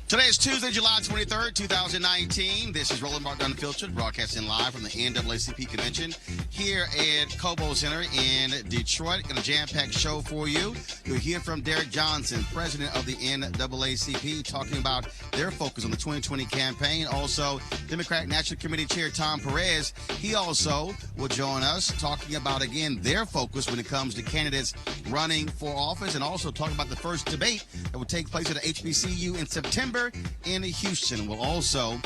Today is Tuesday, July 23rd, 2019. This is Roland Unfiltered, broadcasting live from the NAACP convention here at Cobo Center in Detroit. Got a jam-packed show for you. You'll hear from Derek Johnson, president of the NAACP, talking about their focus on the 2020 campaign. Also, Democratic National Committee Chair Tom Perez, he also will join us talking about, again, their focus when it comes to candidates running for office, and also talk about the first debate that will take place at the HBCU in September in Houston. We'll also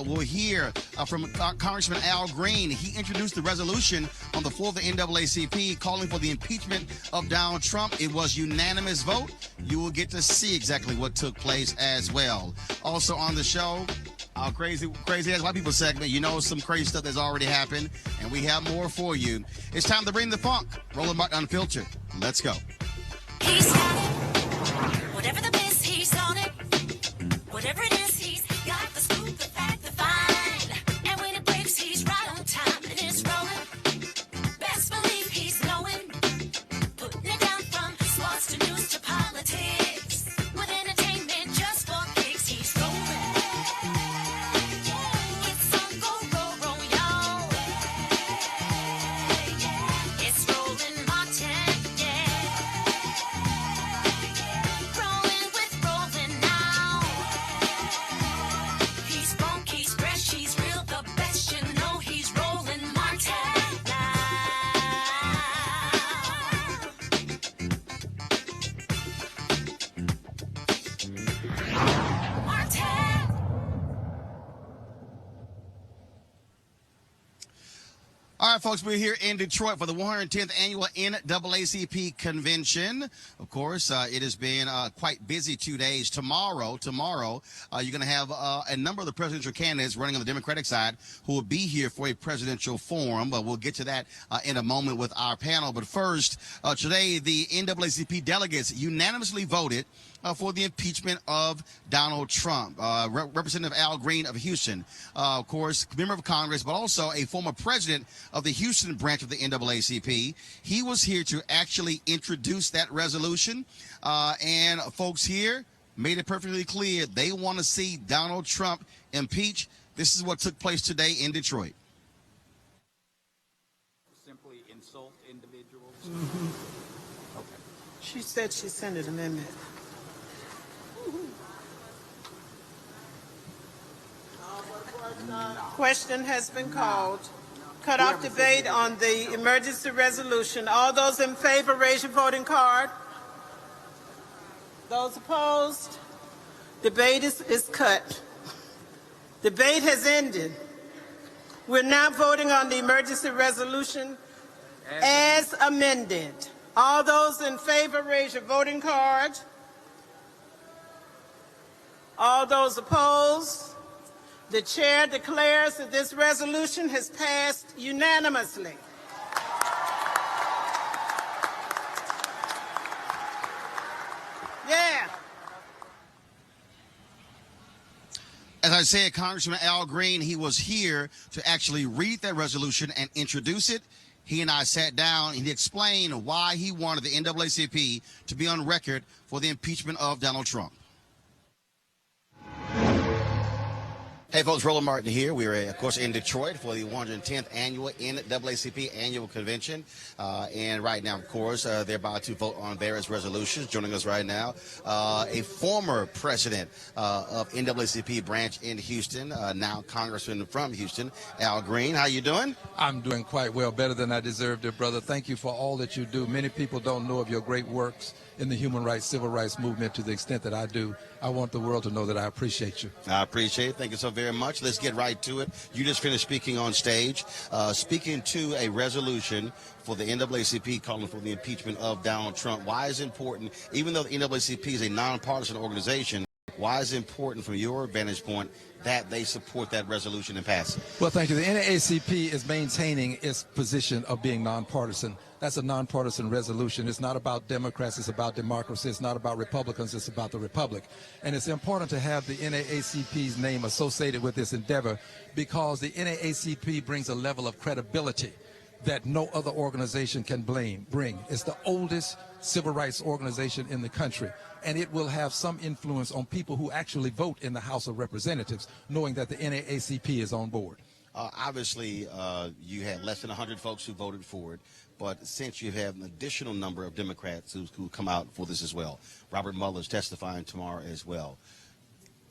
we'll hear from Congressman Al Green. He introduced the resolution on the floor of the NAACP calling for the impeachment of Donald Trump. It was unanimous vote. You will get to see exactly what took place as well. Also on the show, our crazy as white people segment. You know, some crazy stuff that's already happened, and we have more for you. It's time to bring the funk. Roland Martin Unfiltered. Let's go. He's got it. Whatever the biz, he's on it. Whatever it is, he's got the scoop, the fact, the fine. And when it breaks, he's right on time and it's rolling. Best believe he's knowing. Putting it down from sports to news to politics. With entertainment just for kicks, he's rolling. It's on go, y'all. It's Roland Martin, rolling with Roland now. He's funk, he's fresh, he's real, the best, you know he's Roland Martin now. Martin. All right, folks, we're here in Detroit for the 110th annual NAACP convention. Of course, it has been quite busy 2 days. Tomorrow, you're going to have a number of the presidential candidates running on the Democratic side who will be here for a presidential forum, but we'll get to that in a moment with our panel. But first, today, the NAACP delegates unanimously voted for the impeachment of Donald Trump. Representative Al Green of Houston, of course, member of Congress, but also a former president of the Houston branch of the NAACP. He was here to actually introduce that resolution. And folks here made it perfectly clear they want to see Donald Trump impeached. This is what took place today in Detroit. Simply insult individuals? Mm-hmm. Okay. She said she sent an amendment. Question has been called. Cut off debate on the emergency resolution. All those in favor, raise your voting card. Those opposed? Debate is cut. Debate has ended. We're now voting on the emergency resolution as amended. All those in favor, raise your voting card. All those opposed? The chair declares that this resolution has passed unanimously. Yeah. As I said, Congressman Al Green, he was here to actually read that resolution and introduce it. He and I sat down and he explained why he wanted the NAACP to be on record for the impeachment of Donald Trump. Hey folks, Roland Martin here. We are, of course, in Detroit for the 110th annual NAACP annual convention. And right now, of course, they're about to vote on various resolutions. Joining us right now, a former president of NAACP branch in Houston, now Congressman from Houston, Al Green. How you doing? I'm doing quite well, better than I deserve, dear brother. Thank you for all that you do. Many people don't know of your great works in the human rights, civil rights movement to the extent that I do. I want the world to know that I appreciate you. I appreciate it. Thank you so very much. Let's get right to it. You just finished speaking on stage, speaking to a resolution for the NAACP calling for the impeachment of Donald Trump. Why is it important, even though the NAACP is a nonpartisan organization, why is it important from your vantage point that they support that resolution and pass it? Well, thank you. The NAACP is maintaining its position of being nonpartisan. That's a nonpartisan resolution. It's not about Democrats, it's about democracy. It's not about Republicans, it's about the Republic. And it's important to have the NAACP's name associated with this endeavor because the NAACP brings a level of credibility that no other organization can bring. It's the oldest civil rights organization in the country, and it will have some influence on people who actually vote in the House of Representatives, knowing that the NAACP is on board. Obviously, you had less than 100 folks who voted for it, but since you have an additional number of Democrats who come out for this as well, Robert Mueller is testifying tomorrow as well.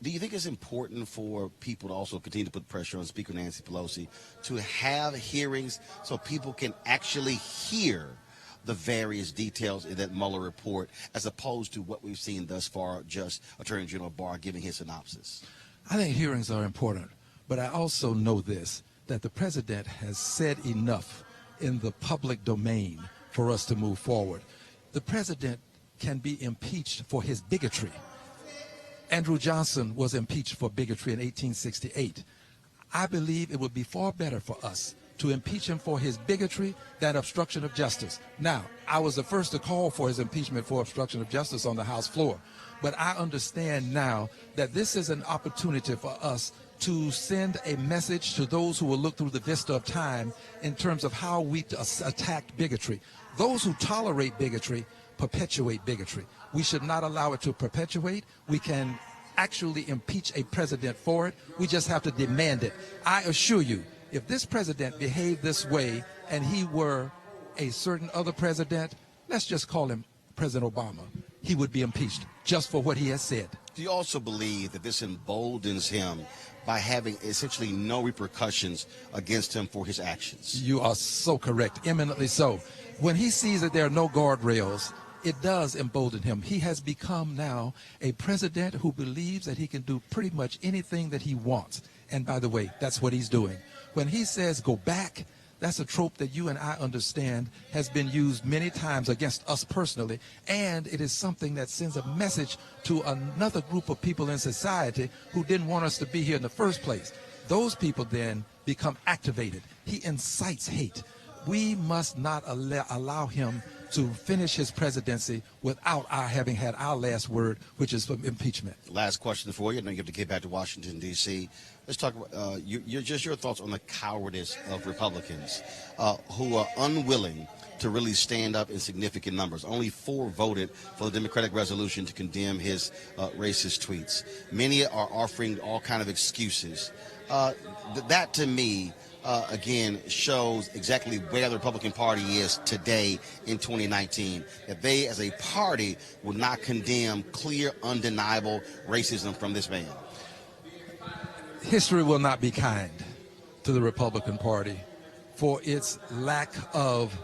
Do you think it's important for people to also continue to put pressure on Speaker Nancy Pelosi to have hearings so people can actually hear the various details in that Mueller report, as opposed to what we've seen thus far, just Attorney General Barr giving his synopsis? I think hearings are important, but I also know this, that the president has said enough in the public domain for us to move forward. The president can be impeached for his bigotry. Andrew Johnson was impeached for bigotry in 1868. I believe it would be far better for us to impeach him for his bigotry than obstruction of justice. Now, I was the first to call for his impeachment for obstruction of justice on the House floor, but I understand now that this is an opportunity for us to send a message to those who will look through the vista of time in terms of how we attack bigotry. Those who tolerate bigotry perpetuate bigotry. We should not allow it to perpetuate. We can actually impeach a president for it. We just have to demand it. I assure you, if this president behaved this way and he were a certain other president, let's just call him President Obama, he would be impeached just for what he has said. Do you also believe that this emboldens him by having essentially no repercussions against him for his actions? You are so correct, eminently so. When he sees that there are no guardrails, it does embolden him. He has become now a president who believes that he can do pretty much anything that he wants. And by the way, that's what he's doing. When he says go back, that's a trope that you and I understand has been used many times against us personally, and it is something that sends a message to another group of people in society who didn't want us to be here in the first place. Those people then become activated. He incites hate. We must not allow him to finish his presidency without our having had our last word, which is impeachment. Last question for you, and then you have to get back to Washington, D.C. Let's talk about your thoughts on the cowardice of Republicans who are unwilling to really stand up in significant numbers. Only 4 voted for the Democratic resolution to condemn his racist tweets. Many are offering all kind of excuses. That, to me, again, shows exactly where the Republican Party is today in 2019, that they as a party would not condemn clear, undeniable racism from this man. History will not be kind to the Republican Party for its lack of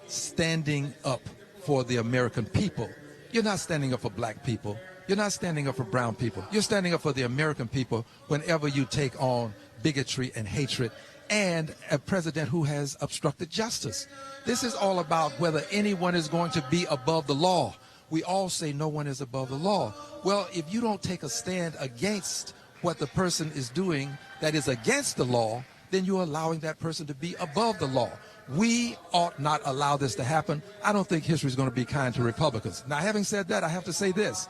standing up for the American people. You're not standing up for black people. You're not standing up for brown people. You're standing up for the American people whenever you take on bigotry and hatred and a president who has obstructed justice. This is all about whether anyone is going to be above the law. We all say no one is above the law. Well, if you don't take a stand against what the person is doing that is against the law, then you're allowing that person to be above the law. We ought not allow this to happen. I don't think history is going to be kind to Republicans. Now, having said that, I have to say this.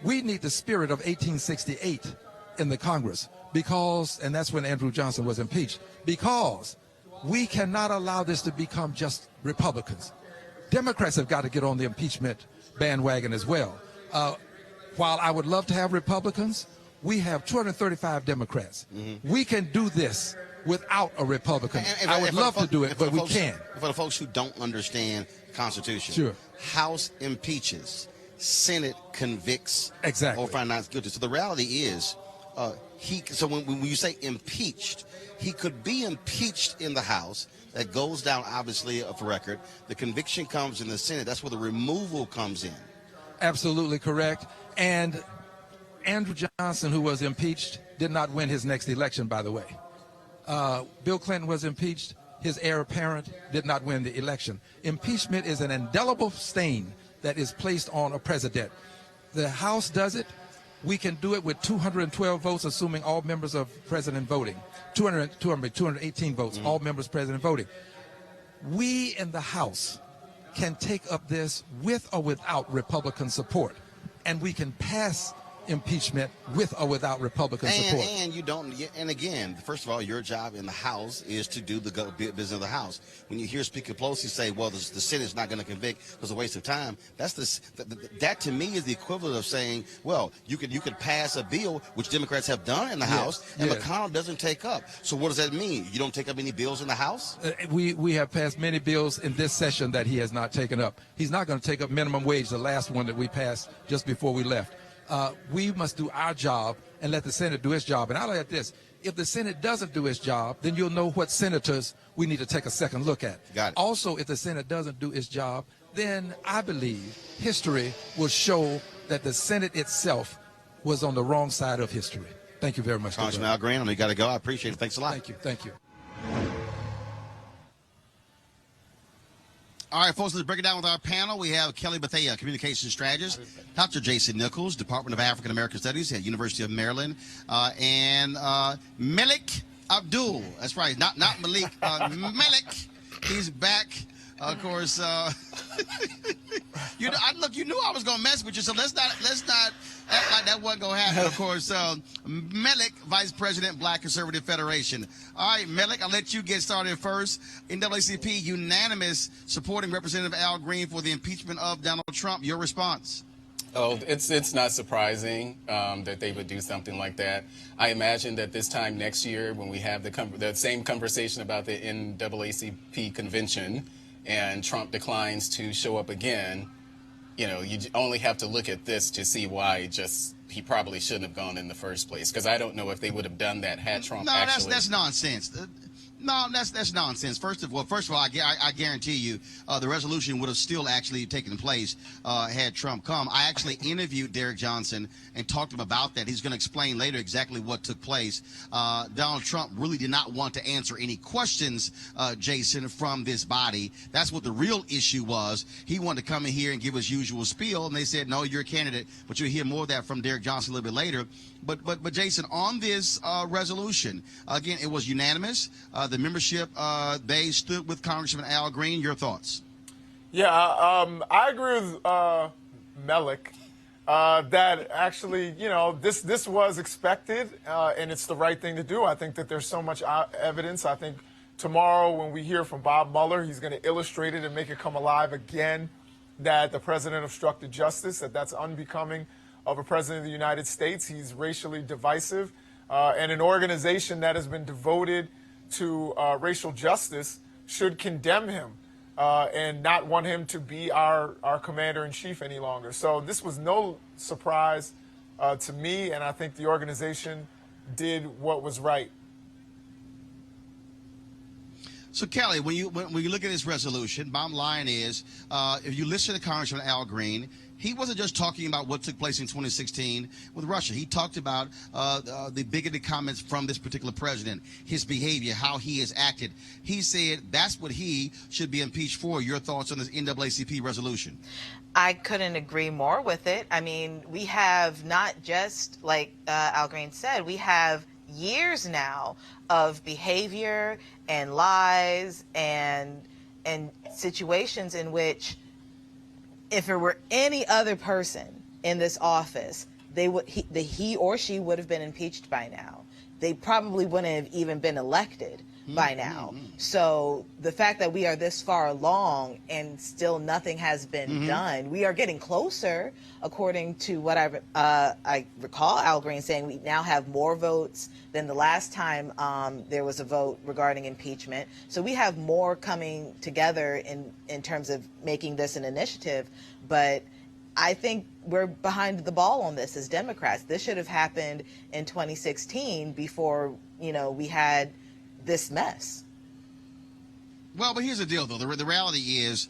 We need the spirit of 1868 in the Congress because, and that's when Andrew Johnson was impeached, because we cannot allow this to become just Republicans. Democrats have got to get on the impeachment bandwagon as well. While I would love to have Republicans, we have 235 Democrats. Mm-hmm. We can do this without a Republican. I would love to do it, but we can't. For the folks who don't understand the Constitution, sure. House impeaches, Senate convicts, exactly, or finds not guilty. So the reality is, so when you say impeached, he could be impeached in the House. That goes down, obviously, for record. The conviction comes in the Senate. That's where the removal comes in. Absolutely correct. And Andrew Johnson, who was impeached, did not win his next election, by the way. Bill Clinton was impeached. His heir apparent did not win the election. Impeachment is an indelible stain that is placed on a president. The House does it. We can do it with 212 votes, assuming all members of president voting. 218 votes, all members president voting. We in the House can take up this with or without Republican support, and we can pass impeachment with or without Republican support. And you don't. And again, first of all, your job in the House is to do the business of the House. When you hear Speaker Pelosi say, "Well, the Senate's not going to convict, it's a waste of time," that to me is the equivalent of saying, "Well, you could pass a bill which Democrats have done in the House, and McConnell doesn't take up." So what does that mean? You don't take up any bills in the House? We have passed many bills in this session that he has not taken up. He's not going to take up minimum wage, the last one that we passed just before we left. We must do our job and let the Senate do its job. And I'll add this. If the Senate doesn't do its job, then you'll know what senators we need to take a second look at. Got it. Also, if the Senate doesn't do its job, then I believe history will show that the Senate itself was on the wrong side of history. Thank you very much. Congressman Al Green, I know you got to go. I appreciate it. Thanks a lot. Thank you. Thank you. All right, folks, let's break it down with our panel. We have Kelly Bethea, communications strategist, Dr. Jason Nichols, Department of African American Studies at University of Maryland, and Malik Abdul. That's right, not Malik. Malik, he's back. Of course, you knew I was gonna mess with you, so let's not act like that wasn't gonna happen. Of course, Malik, Vice President, Black Conservative Federation. All right, Malik, I'll let you get started first. NAACP unanimous supporting Representative Al Green for the impeachment of Donald Trump. Your response? Oh, it's not surprising that they would do something like that. I imagine that this time next year, when we have the same conversation about the NAACP convention, and Trump declines to show up again, you only have to look at this to see why he probably shouldn't have gone in the first place. Because I don't know if they would have done that had Trump actually. No, that's nonsense. No, that's nonsense. First of all, I guarantee you the resolution would have still actually taken place had Trump come. I actually interviewed Derek Johnson and talked to him about that. He's going to explain later exactly what took place. Donald Trump really did not want to answer any questions, Jason, from this body. That's what the real issue was. He wanted to come in here and give his usual spiel, and they said, "No, you're a candidate." But you'll hear more of that from Derek Johnson a little bit later. But Jason, on this resolution, again, it was unanimous. The membership, they stood with Congressman Al Green. Your thoughts? Yeah, I agree with Malik that actually, this was expected, and it's the right thing to do. I think that there's so much evidence. I think tomorrow when we hear from Bob Mueller, he's going to illustrate it and make it come alive again that the president obstructed justice, that's unbecoming of a president of the United States. He's racially divisive, and an organization that has been devoted to racial justice should condemn him and not want him to be our commander-in-chief any longer. So this was no surprise to me, and I think the organization did what was right. So, Kelly, when you look at this resolution, bottom line is, if you listen to Congressman Al Green, he wasn't just talking about what took place in 2016 with Russia. He talked about the bigoted comments from this particular president, his behavior, how he has acted. He said that's what he should be impeached for. Your thoughts on this NAACP resolution? I couldn't agree more with it. I mean, we have not just, like Al Green said, we have years now of behavior and lies and situations in which, if it were any other person in this office, he or she would have been impeached by now. They probably wouldn't have even been elected by now. So the fact that we are this far along and still nothing has been done, we are getting closer, according to what I recall Al Green saying. We now have more votes than the last time there was a vote regarding impeachment. So we have more coming together in terms of making this an initiative. But I think we're behind the ball on this as Democrats. This should have happened in 2016 before, we had this mess. Well, but here's the deal, though. The reality is,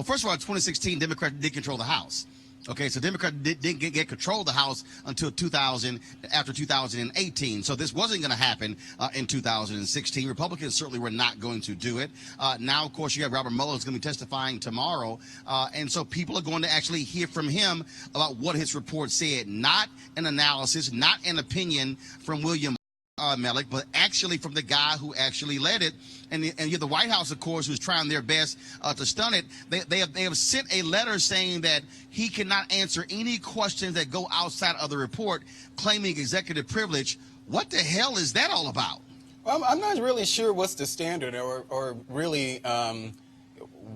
first of all, in 2016, Democrats did control the House. Okay, so Democrats didn't get control of the House until after 2018. So this wasn't going to happen in 2016. Republicans certainly were not going to do it. Now, of course, you have Robert Mueller who's going to be testifying tomorrow. And so people are going to actually hear from him about what his report said, not an analysis, not an opinion from William Malik, but actually from the guy who actually led it. And the White House, of course, who's trying their best to stun it. They have sent a letter saying that he cannot answer any questions that go outside of the report, claiming executive privilege. What the hell is that all about? Well, I'm not really sure what's the standard or really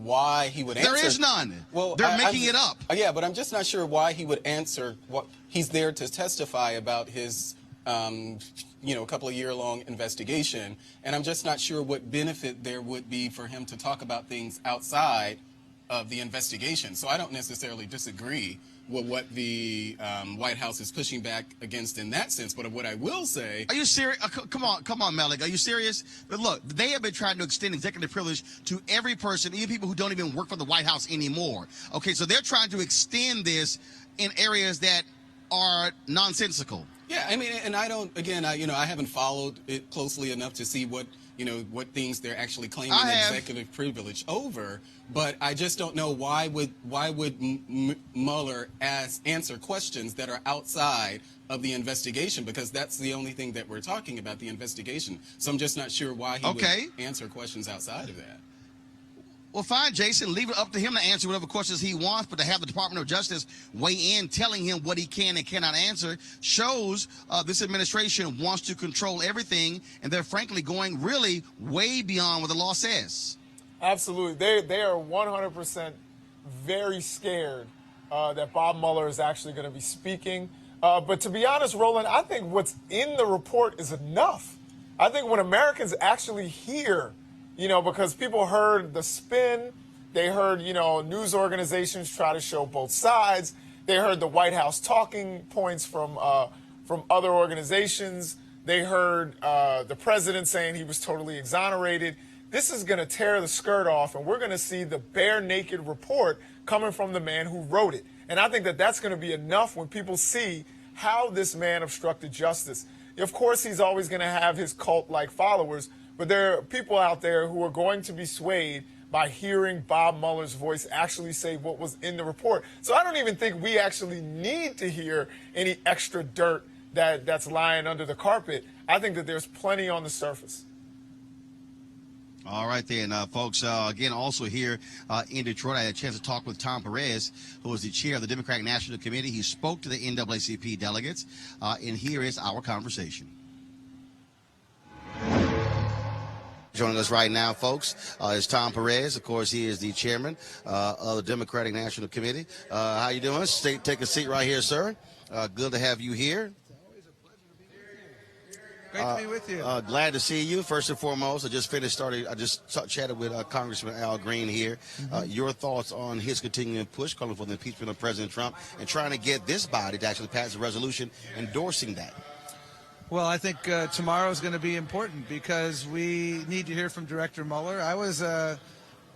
why he would answer. There is none. Well, they're making it up. Yeah, but I'm just not sure why he would answer. What he's there to testify about his, couple of year-long investigation, and I'm just not sure what benefit there would be for him to talk about things outside of the investigation. So I don't necessarily disagree with what the White House is pushing back against in that sense. But what I will say... Are you serious? Come on, Malik. Are you serious? But look, they have been trying to extend executive privilege to every person, even people who don't even work for the White House anymore. Okay, so they're trying to extend this in areas that are nonsensical. Yeah, I mean, and I don't, again, I haven't followed it closely enough to see what things they're actually claiming executive privilege over, but I just don't know why would Mueller answer questions that are outside of the investigation, because that's the only thing that we're talking about, the investigation. So I'm just not sure why he would answer questions outside of that. Well, fine, Jason. Leave it up to him to answer whatever questions he wants, but to have the Department of Justice weigh in telling him what he can and cannot answer shows this administration wants to control everything, and they're frankly going really way beyond what the law says. Absolutely. They are 100% very scared that Bob Mueller is actually going to be speaking. But to be honest, Roland, I think what's in the report is enough. I think when Americans actually hear, because people heard the spin, they heard, news organizations try to show both sides. They heard the White House talking points from other organizations. They heard the president saying he was totally exonerated. This is going to tear the skirt off, and we're going to see the bare naked report coming from the man who wrote it. And I think that that's going to be enough when people see how this man obstructed justice. Of course, he's always going to have his cult-like followers, but there are people out there who are going to be swayed by hearing Bob Mueller's voice actually say what was in the report. So I don't even think we actually need to hear any extra dirt that's lying under the carpet. I think that there's plenty on the surface. All right then, folks. Again, also here in Detroit, I had a chance to talk with Tom Perez, who is the chair of the Democratic National Committee. He spoke to the NAACP delegates, and here is our conversation. Joining us right now, folks, is Tom Perez. Of course, he is the chairman of the Democratic National Committee. How you doing? Take a seat right here, sir. Good to have you here. Great to be with you. Glad to see you. First and foremost, I just chatted with Congressman Al Green here. Your thoughts on his continuing push, calling for the impeachment of President Trump, and trying to get this body to actually pass a resolution endorsing that. Well, I think tomorrow is going to be important because we need to hear from Director Mueller. I was a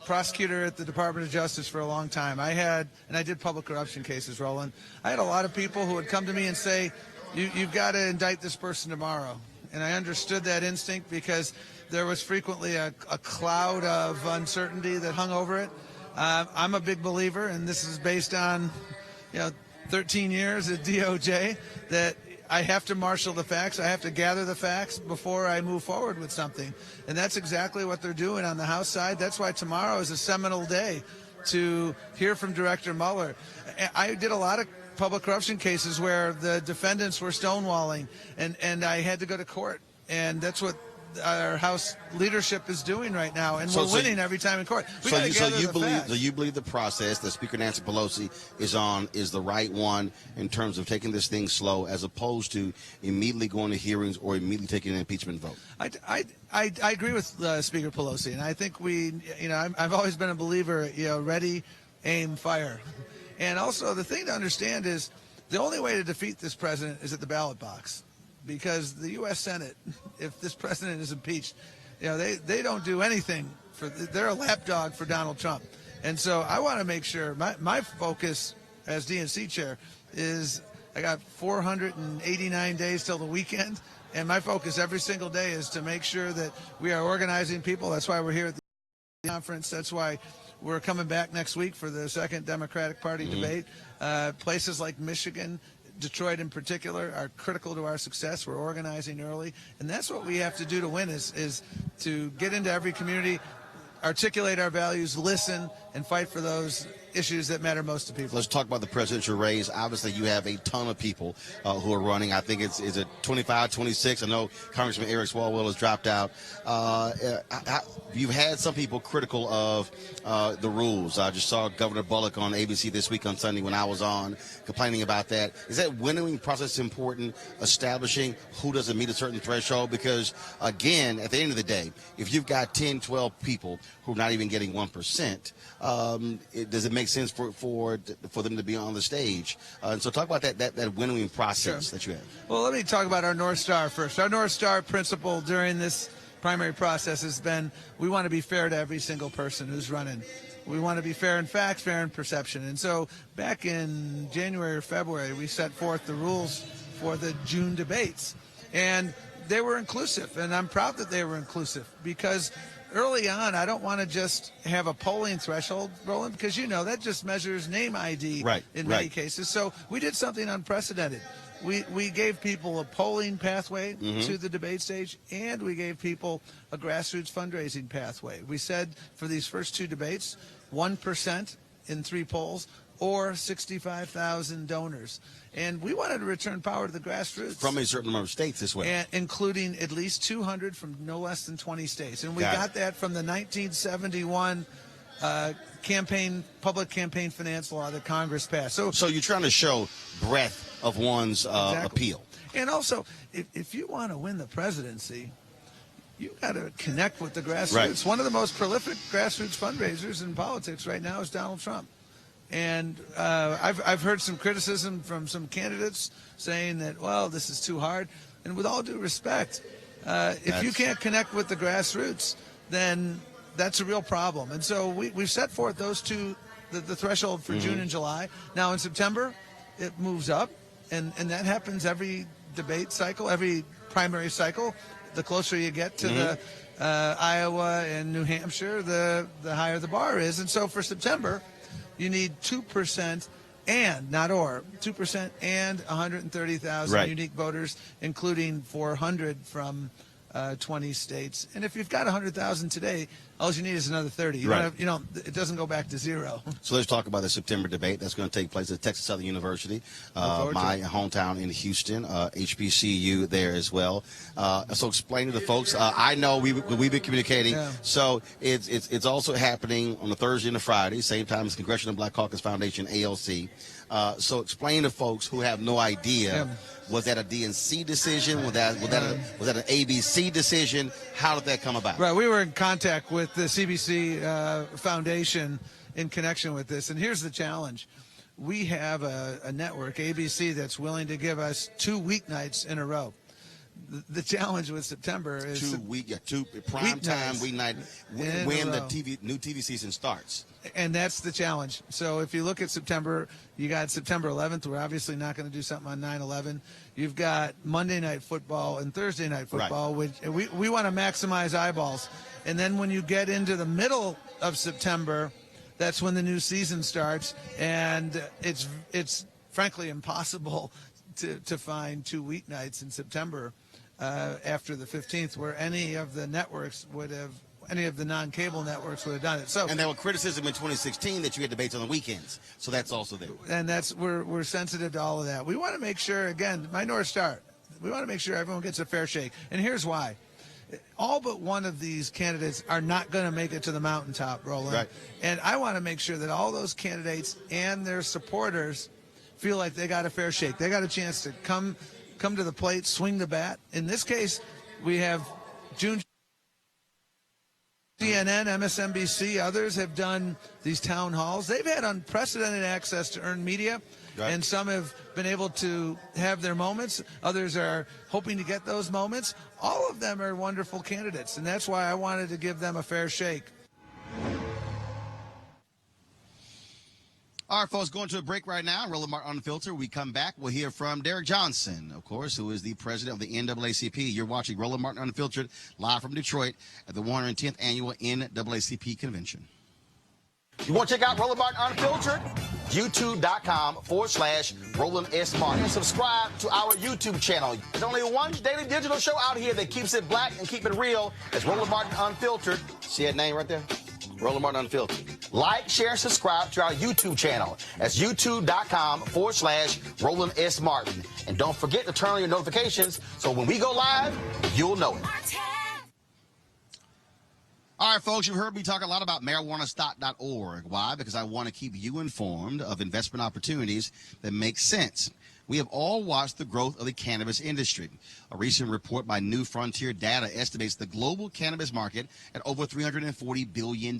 prosecutor at the Department of Justice for a long time. I did public corruption cases, Roland. I had a lot of people who would come to me and say, you've got to indict this person tomorrow. And I understood that instinct because there was frequently a cloud of uncertainty that hung over it. I'm a big believer, and this is based on 13 years at DOJ, that I have to marshal the facts. I have to gather the facts before I move forward with something. And that's exactly what they're doing on the House side. That's why tomorrow is a seminal day to hear from Director Mueller. I did a lot of public corruption cases where the defendants were stonewalling, and I had to go to court. And that's what our House leadership is doing right now, and we're winning every time in court. So you believe the process that Speaker Nancy Pelosi is on is the right one in terms of taking this thing slow, as opposed to immediately going to hearings or immediately taking an impeachment vote? I agree with Speaker Pelosi, and I think I've always been a believer, ready, aim, fire. And also the thing to understand is the only way to defeat this president is at the ballot box. Because the U.S. Senate, if this president is impeached, they don't do anything. They're a lapdog for Donald Trump. And so I want to make sure my focus as DNC chair is I got 489 days till the weekend. And my focus every single day is to make sure that we are organizing people. That's why we're here at the conference. That's why we're coming back next week for the second Democratic Party debate. Places like Michigan, Detroit in particular, are critical to our success. We're organizing early, and that's what we have to do to win is to get into every community, articulate our values, listen, and fight for those issues that matter most to people. Let's talk about the presidential race. Obviously, you have a ton of people who are running. I think is it 25, 26? I know Congressman Eric Swalwell has dropped out. You've had some people critical of the rules. I just saw Governor Bullock on ABC this week on Sunday when I was on, complaining about that. Is that winnowing process important, establishing who doesn't meet a certain threshold? Because, again, at the end of the day, if you've got 10, 12 people who are not even getting 1%, does it make sense for them to be on the stage? And so talk about that winnowing process that you have. Well, let me talk about our North Star first. Our North Star principle during this primary process has been we want to be fair to every single person who's running. We want to be fair in fact, fair in perception. And so back in January or February, we set forth the rules for the June debates. And they were inclusive, and I'm proud that they were inclusive because early on, I don't want to just have a polling threshold, Roland, because that just measures name ID in many cases. So we did something unprecedented. We gave people a polling pathway to the debate stage, and we gave people a grassroots fundraising pathway. We said for these first two debates, 1% in 3 polls or 65,000 donors. And we wanted to return power to the grassroots. From a certain number of states as well. And including at least 200 from no less than 20 states. And we got that from the 1971 public campaign finance law that Congress passed. So you're trying to show breadth of one's appeal. And also, if you want to win the presidency, you got to connect with the grassroots. Right. One of the most prolific grassroots fundraisers in politics right now is Donald Trump. And I've heard some criticism from some candidates saying that, well, this is too hard. And with all due respect, if you can't connect with the grassroots, then that's a real problem. And so we've set forth those two, the threshold for June and July. Now in September, it moves up, and that happens every debate cycle, every primary cycle. The closer you get to the Iowa and New Hampshire, the higher the bar is. And so for September, you need 2% and, not or, 2% and 130,000 unique voters, including 400 from 20 states. And if you've got 100,000 today, all you need is another 30. It doesn't go back to zero. So let's talk about the September debate that's going to take place at Texas Southern University, my hometown in Houston, HBCU there as well. So explain to the folks. I know we've been communicating. Yeah. So it's also happening on a Thursday and a Friday, same time as Congressional Black Caucus Foundation, ALC. So explain to folks who have no idea. Yeah. Was that a DNC decision? Was that an ABC decision? How did that come about? Right, we were in contact with the CBC Foundation in connection with this, and here's the challenge: we have a network, ABC, that's willing to give us 2 weeknights in a row. The challenge with September is two prime time weeknight when the new TV season starts. And that's the challenge. So if you look at September, you got September 11th. We're obviously not going to do something on 9/11. You've got Monday Night Football and Thursday Night Football, which we want to maximize eyeballs. And then when you get into the middle of September, that's when the new season starts, and it's frankly impossible to find 2 weeknights in September after the 15th where any of the non-cable networks would have done it. And there was criticism in 2016 that you had debates on the weekends, so that's also there. And we're sensitive to all of that. We want to make sure, again, my North Star, we want to make sure everyone gets a fair shake. And here's why. All but one of these candidates are not going to make it to the mountaintop, Roland. Right. And I want to make sure that all those candidates and their supporters feel like they got a fair shake. They got a chance to come to the plate, swing the bat. In this case, we have June. CNN, MSNBC, others have done these town halls. They've had unprecedented access to earned media, and some have been able to have their moments. Others are hoping to get those moments. All of them are wonderful candidates, and that's why I wanted to give them a fair shake. All right, folks, going to a break right now. Roland Martin Unfiltered. We come back. We'll hear from Derek Johnson, of course, who is the president of the NAACP. You're watching Roland Martin Unfiltered live from Detroit at the 110th Annual NAACP Convention. You want to check out Roland Martin Unfiltered? YouTube.com/Roland S. Martin. And subscribe to our YouTube channel. There's only one daily digital show out here that keeps it black and keep it real. It's Roland Martin Unfiltered. See that name right there? Roland Martin Unfiltered. Like, share, subscribe to our YouTube channel. That's youtube.com/Roland S. Martin. And don't forget to turn on your notifications so when we go live, you'll know it. All right, folks, you've heard me talk a lot about marijuanastock.org. Why? Because I want to keep you informed of investment opportunities that make sense. We have all watched the growth of the cannabis industry. A recent report by New Frontier Data estimates the global cannabis market at over $340 billion.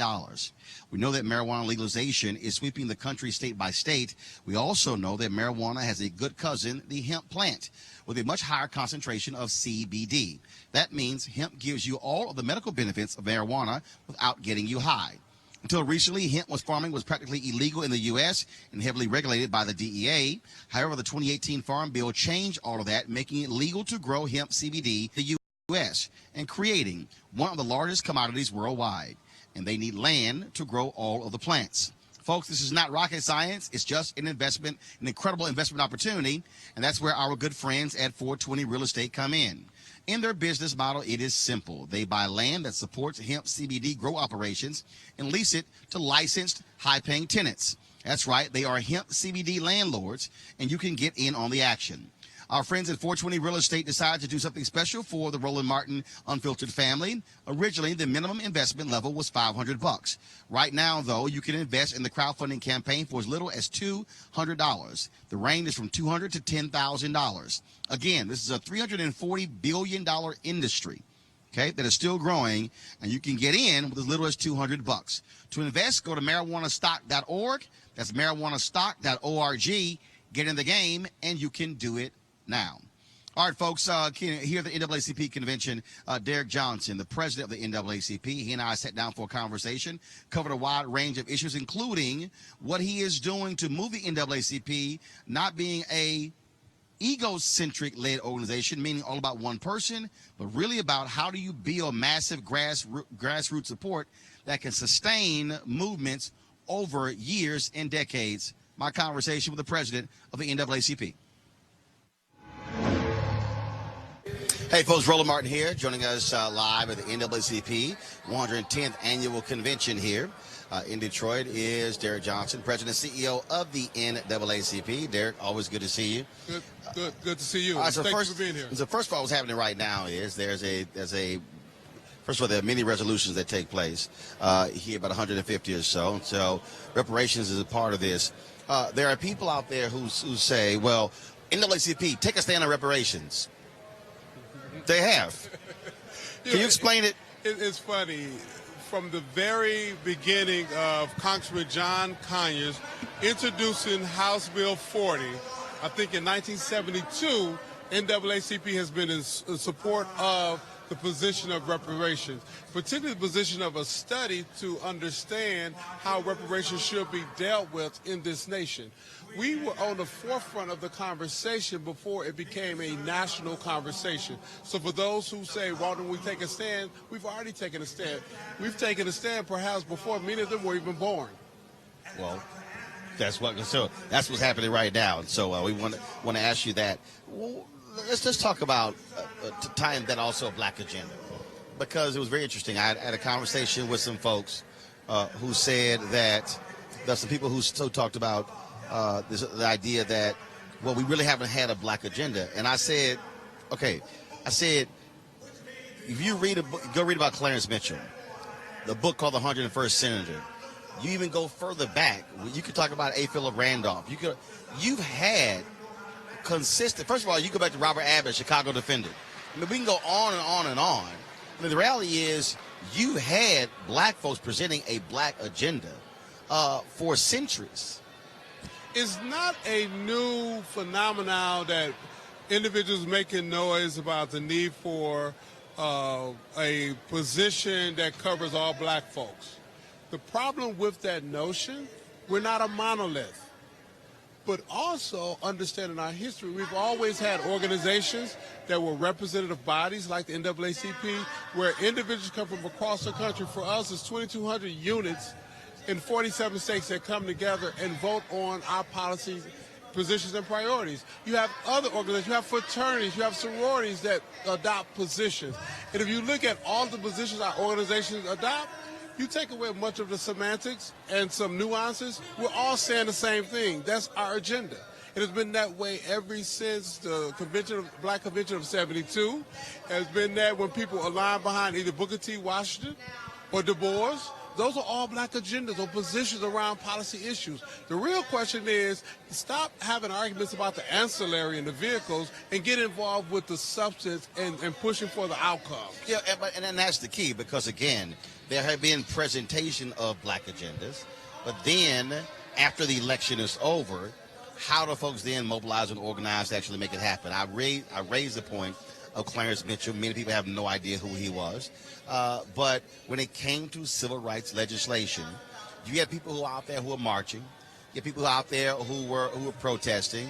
We know that marijuana legalization is sweeping the country state by state. We also know that marijuana has a good cousin, the hemp plant, with a much higher concentration of CBD. That means hemp gives you all of the medical benefits of marijuana without getting you high. Until recently, hemp farming was practically illegal in the U.S. and heavily regulated by the DEA. However, the 2018 Farm Bill changed all of that, making it legal to grow hemp CBD in the U.S. and creating one of the largest commodities worldwide. And they need land to grow all of the plants. Folks, this is not rocket science. It's just an investment, an incredible investment opportunity. And that's where our good friends at 420 Real Estate come in. In their business model, it is simple. They buy land that supports hemp CBD grow operations and lease it to licensed, high-paying tenants. That's right, they are hemp CBD landlords, and you can get in on the action. Our friends at 420 Real Estate decided to do something special for the Roland Martin Unfiltered family. Originally, the minimum investment level was $500. Right now, though, you can invest in the crowdfunding campaign for as little as $200. The range is from $200 to $10,000. Again, this is a $340 billion industry, okay, that is still growing, and you can get in with as little as $200. To invest, go to marijuanastock.org. That's marijuanastock.org. Get in the game, and you can do it now. All right, folks, here at the NAACP convention, Derek Johnson, the president of the NAACP, he and I sat down for a conversation, covered a wide range of issues, including what he is doing to move the NAACP, not being a egocentric-led organization, meaning all about one person, but really about how do you build massive grassroots support that can sustain movements over years and decades. My conversation with the president of the NAACP. Hey, folks, Roland Martin here, joining us live at the NAACP 110th Annual Convention here in Detroit is Derek Johnson, President and CEO of the NAACP. Derek, always good to see you. Good to see you. So Thank you for being here. So first of all, what's happening right now is first of all, there are many resolutions that take place here, about 150 or so. So reparations is a part of this. There are people out there who say, well, NAACP, take a stand on reparations. They have. Can you explain it? It's funny. From the very beginning of Congressman John Conyers introducing House Bill 40, I think in 1972, NAACP has been in support of the position of reparations, particularly the position of a study to understand how reparations should be dealt with in this nation. We were on the forefront of the conversation before it became a national conversation. So for those who say, why don't we take a stand, we've already taken a stand. We've taken a stand perhaps before many of them were even born. Well, that's what's happening right now. So we want to ask you that. Well, let's just talk about tying that also a black agenda, because it was very interesting. I had a conversation with some folks who said that there's some people who still talked about the idea that, well, we really haven't had a black agenda. And I said, okay, if you read a book, go read about Clarence Mitchell, the book called The 101st Senator. You even go further back. You could talk about A. Philip Randolph. You've had consistent. First of all, you go back to Robert Abbott, Chicago defender. I mean, we can go on and on and on. I mean, the reality is you've had black folks presenting a black agenda for centuries. It's not a new phenomenon that individuals making noise about the need for a position that covers all black folks. The problem with that notion, we're not a monolith. But also, understanding our history, we've always had organizations that were representative bodies like the NAACP, where individuals come from across the country. For us, it's 2,200 units in 47 states that come together and vote on our policies, positions, and priorities. You have other organizations, you have fraternities, you have sororities that adopt positions. And if you look at all the positions our organizations adopt, you take away much of the semantics and some nuances, we're all saying the same thing. That's our agenda. It has been that way ever since the Black Convention of 72. It has been that when people align behind either Booker T. Washington or Du Bois. Those are all black agendas or positions around policy issues. The real question is, stop having arguments about the ancillary and the vehicles and get involved with the substance and pushing for the outcome. Yeah, and that's the key, because, again, there have been presentation of black agendas, but then after the election is over, how do folks then mobilize and organize to actually make it happen? I raised the point of Clarence Mitchell. Many people have no idea who he was. But when it came to civil rights legislation, you had people who were out there who were marching. You had people out there who were protesting.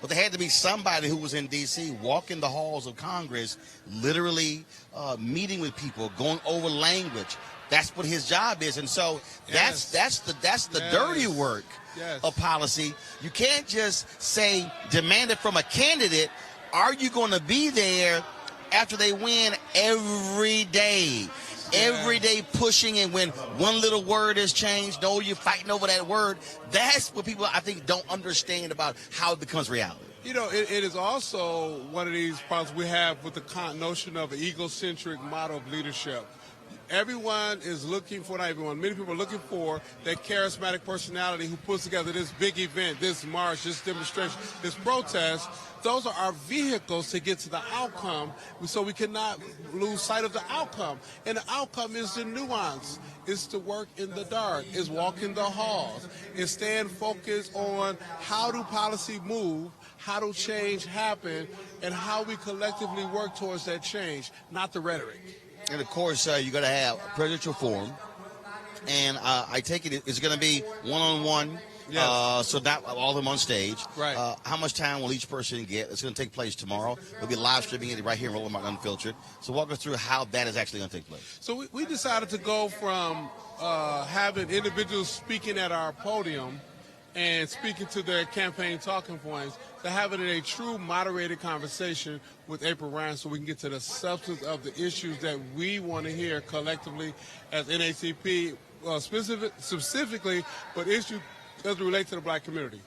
But there had to be somebody who was in D.C. walking the halls of Congress, literally meeting with people, going over language. That's what his job is. And so that's the dirty work of policy. You can't just say, demand it from a candidate. Are you going to be there after they win every day? Every day pushing, and when one little word is changed, no, you're fighting over that word. That's what people, I think, don't understand about how it becomes reality. You know, it is also one of these problems we have with the notion of an egocentric model of leadership. Everyone is looking for, not everyone, many people are looking for that charismatic personality who puts together this big event, this march, this demonstration, this protest. Those are our vehicles to get to the outcome, so we cannot lose sight of the outcome. And the outcome is the nuance. It's to work in the dark. It's walking the halls. It's staying focused on how do policy move, how do change happen, and how we collectively work towards that change, not the rhetoric. And, of course, you're going to have a presidential forum. And I take it's going to be one-on-one. Yes. So not all of them on stage. Right. How much time will each person get? It's going to take place tomorrow. We'll be live streaming it right here in Roland Unfiltered. So walk us through how that is actually going to take place. So we decided to go from having individuals speaking at our podium and speaking to their campaign talking points to having a true moderated conversation with April Ryan so we can get to the substance of the issues that we want to hear collectively as NAACP, specifically, but issues as it relates to the black community.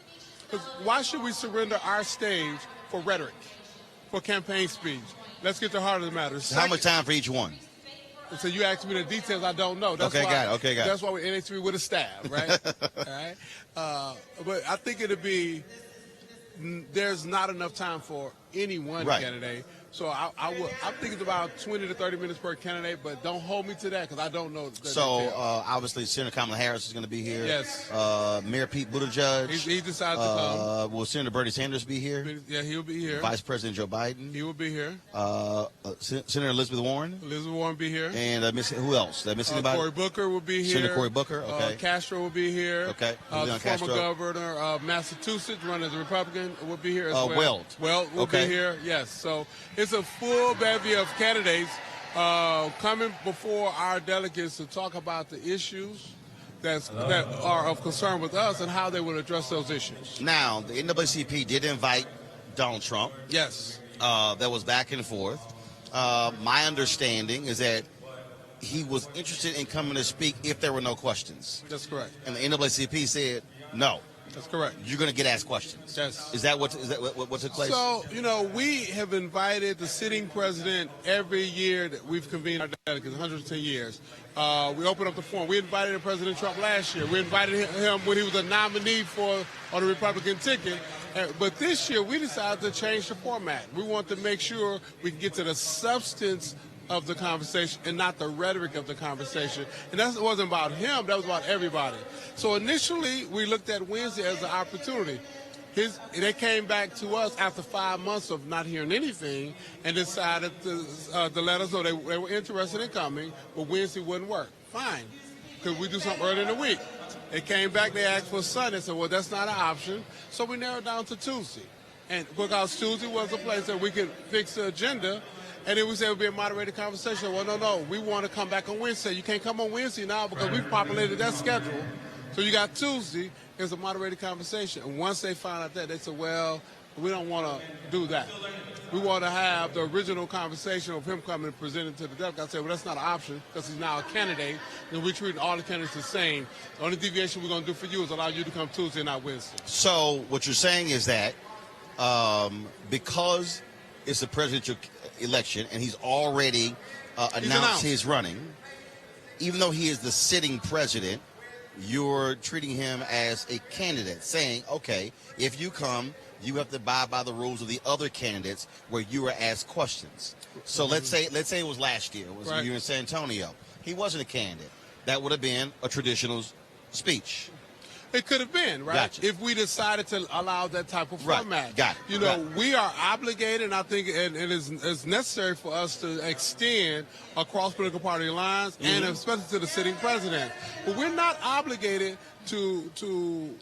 Because why should we surrender our stage for rhetoric, for campaign speech? Let's get to the heart of the matter. How much time for each one? So you asked me the details I don't know. That's got it. That's why we're NAACP with a staff, right? All right. But I think there's not enough time for any one candidate. So I think it's about 20 to 30 minutes per candidate, but don't hold me to that because I don't know. So obviously Senator Kamala Harris is going to be here. Yes. Mayor Pete Buttigieg. He decided to come. Will Senator Bernie Sanders be here? Yeah, he'll be here. Vice President Joe Biden. He will be here. Senator Elizabeth Warren. Elizabeth Warren will be here. And who else? Did I miss anybody? Cory Booker will be here. Senator Cory Booker. Okay. Castro will be here. Okay. The former governor of Massachusetts, running as a Republican, will be here as well. Weld will be here. Yes. So it's a full bevy of candidates coming before our delegates to talk about the issues that are of concern with us and how they will address those issues. Now, the NAACP did invite Donald Trump. Yes. That was back and forth. My understanding is that he was interested in coming to speak if there were no questions. That's correct. And the NAACP said no. That's correct. You're going to get asked questions. Yes. Is that what took place? So, we have invited the sitting president every year that we've convened our delegates, 110 years. We opened up the forum. We invited President Trump last year. We invited him when he was a nominee on the Republican ticket. But this year, we decided to change the format. We want to make sure we can get to the substance of the conversation and not the rhetoric of the conversation. And that wasn't about him, that was about everybody. So initially, we looked at Wednesday as an opportunity. They came back to us after 5 months of not hearing anything and decided to let us know they were interested in coming, but Wednesday wouldn't work. Fine. Could we do something early in the week? They came back, they asked for Sunday, said, well, that's not an option. So we narrowed down to Tuesday. And because Tuesday was a place that we could fix the agenda. And then we said it would be a moderated conversation. Well, no, we want to come back on Wednesday. You can't come on Wednesday now because we've populated that schedule. So you got Tuesday, it's a moderated conversation. And once they find out that, they say, well, we don't want to do that. We want to have the original conversation of him coming and presenting to the delegate. I said, well, that's not an option because he's now a candidate, and we're treating all the candidates the same. The only deviation we're going to do for you is allow you to come Tuesday and not Wednesday. So what you're saying is that because it's a presidential election and he's already announced his running, even though he is the sitting president, you're treating him as a candidate, saying, okay, if you come, you have to abide by the rules of the other candidates where you were asked questions. So let's say it was last year. It was you in San Antonio. He wasn't a candidate. That would have been a traditional speech. It could have been, right? Gotcha. If we decided to allow that type of format. Right. Got it. You know, we are obligated, and I think it is necessary for us to extend across political party lines and especially to the sitting president. But we're not obligated to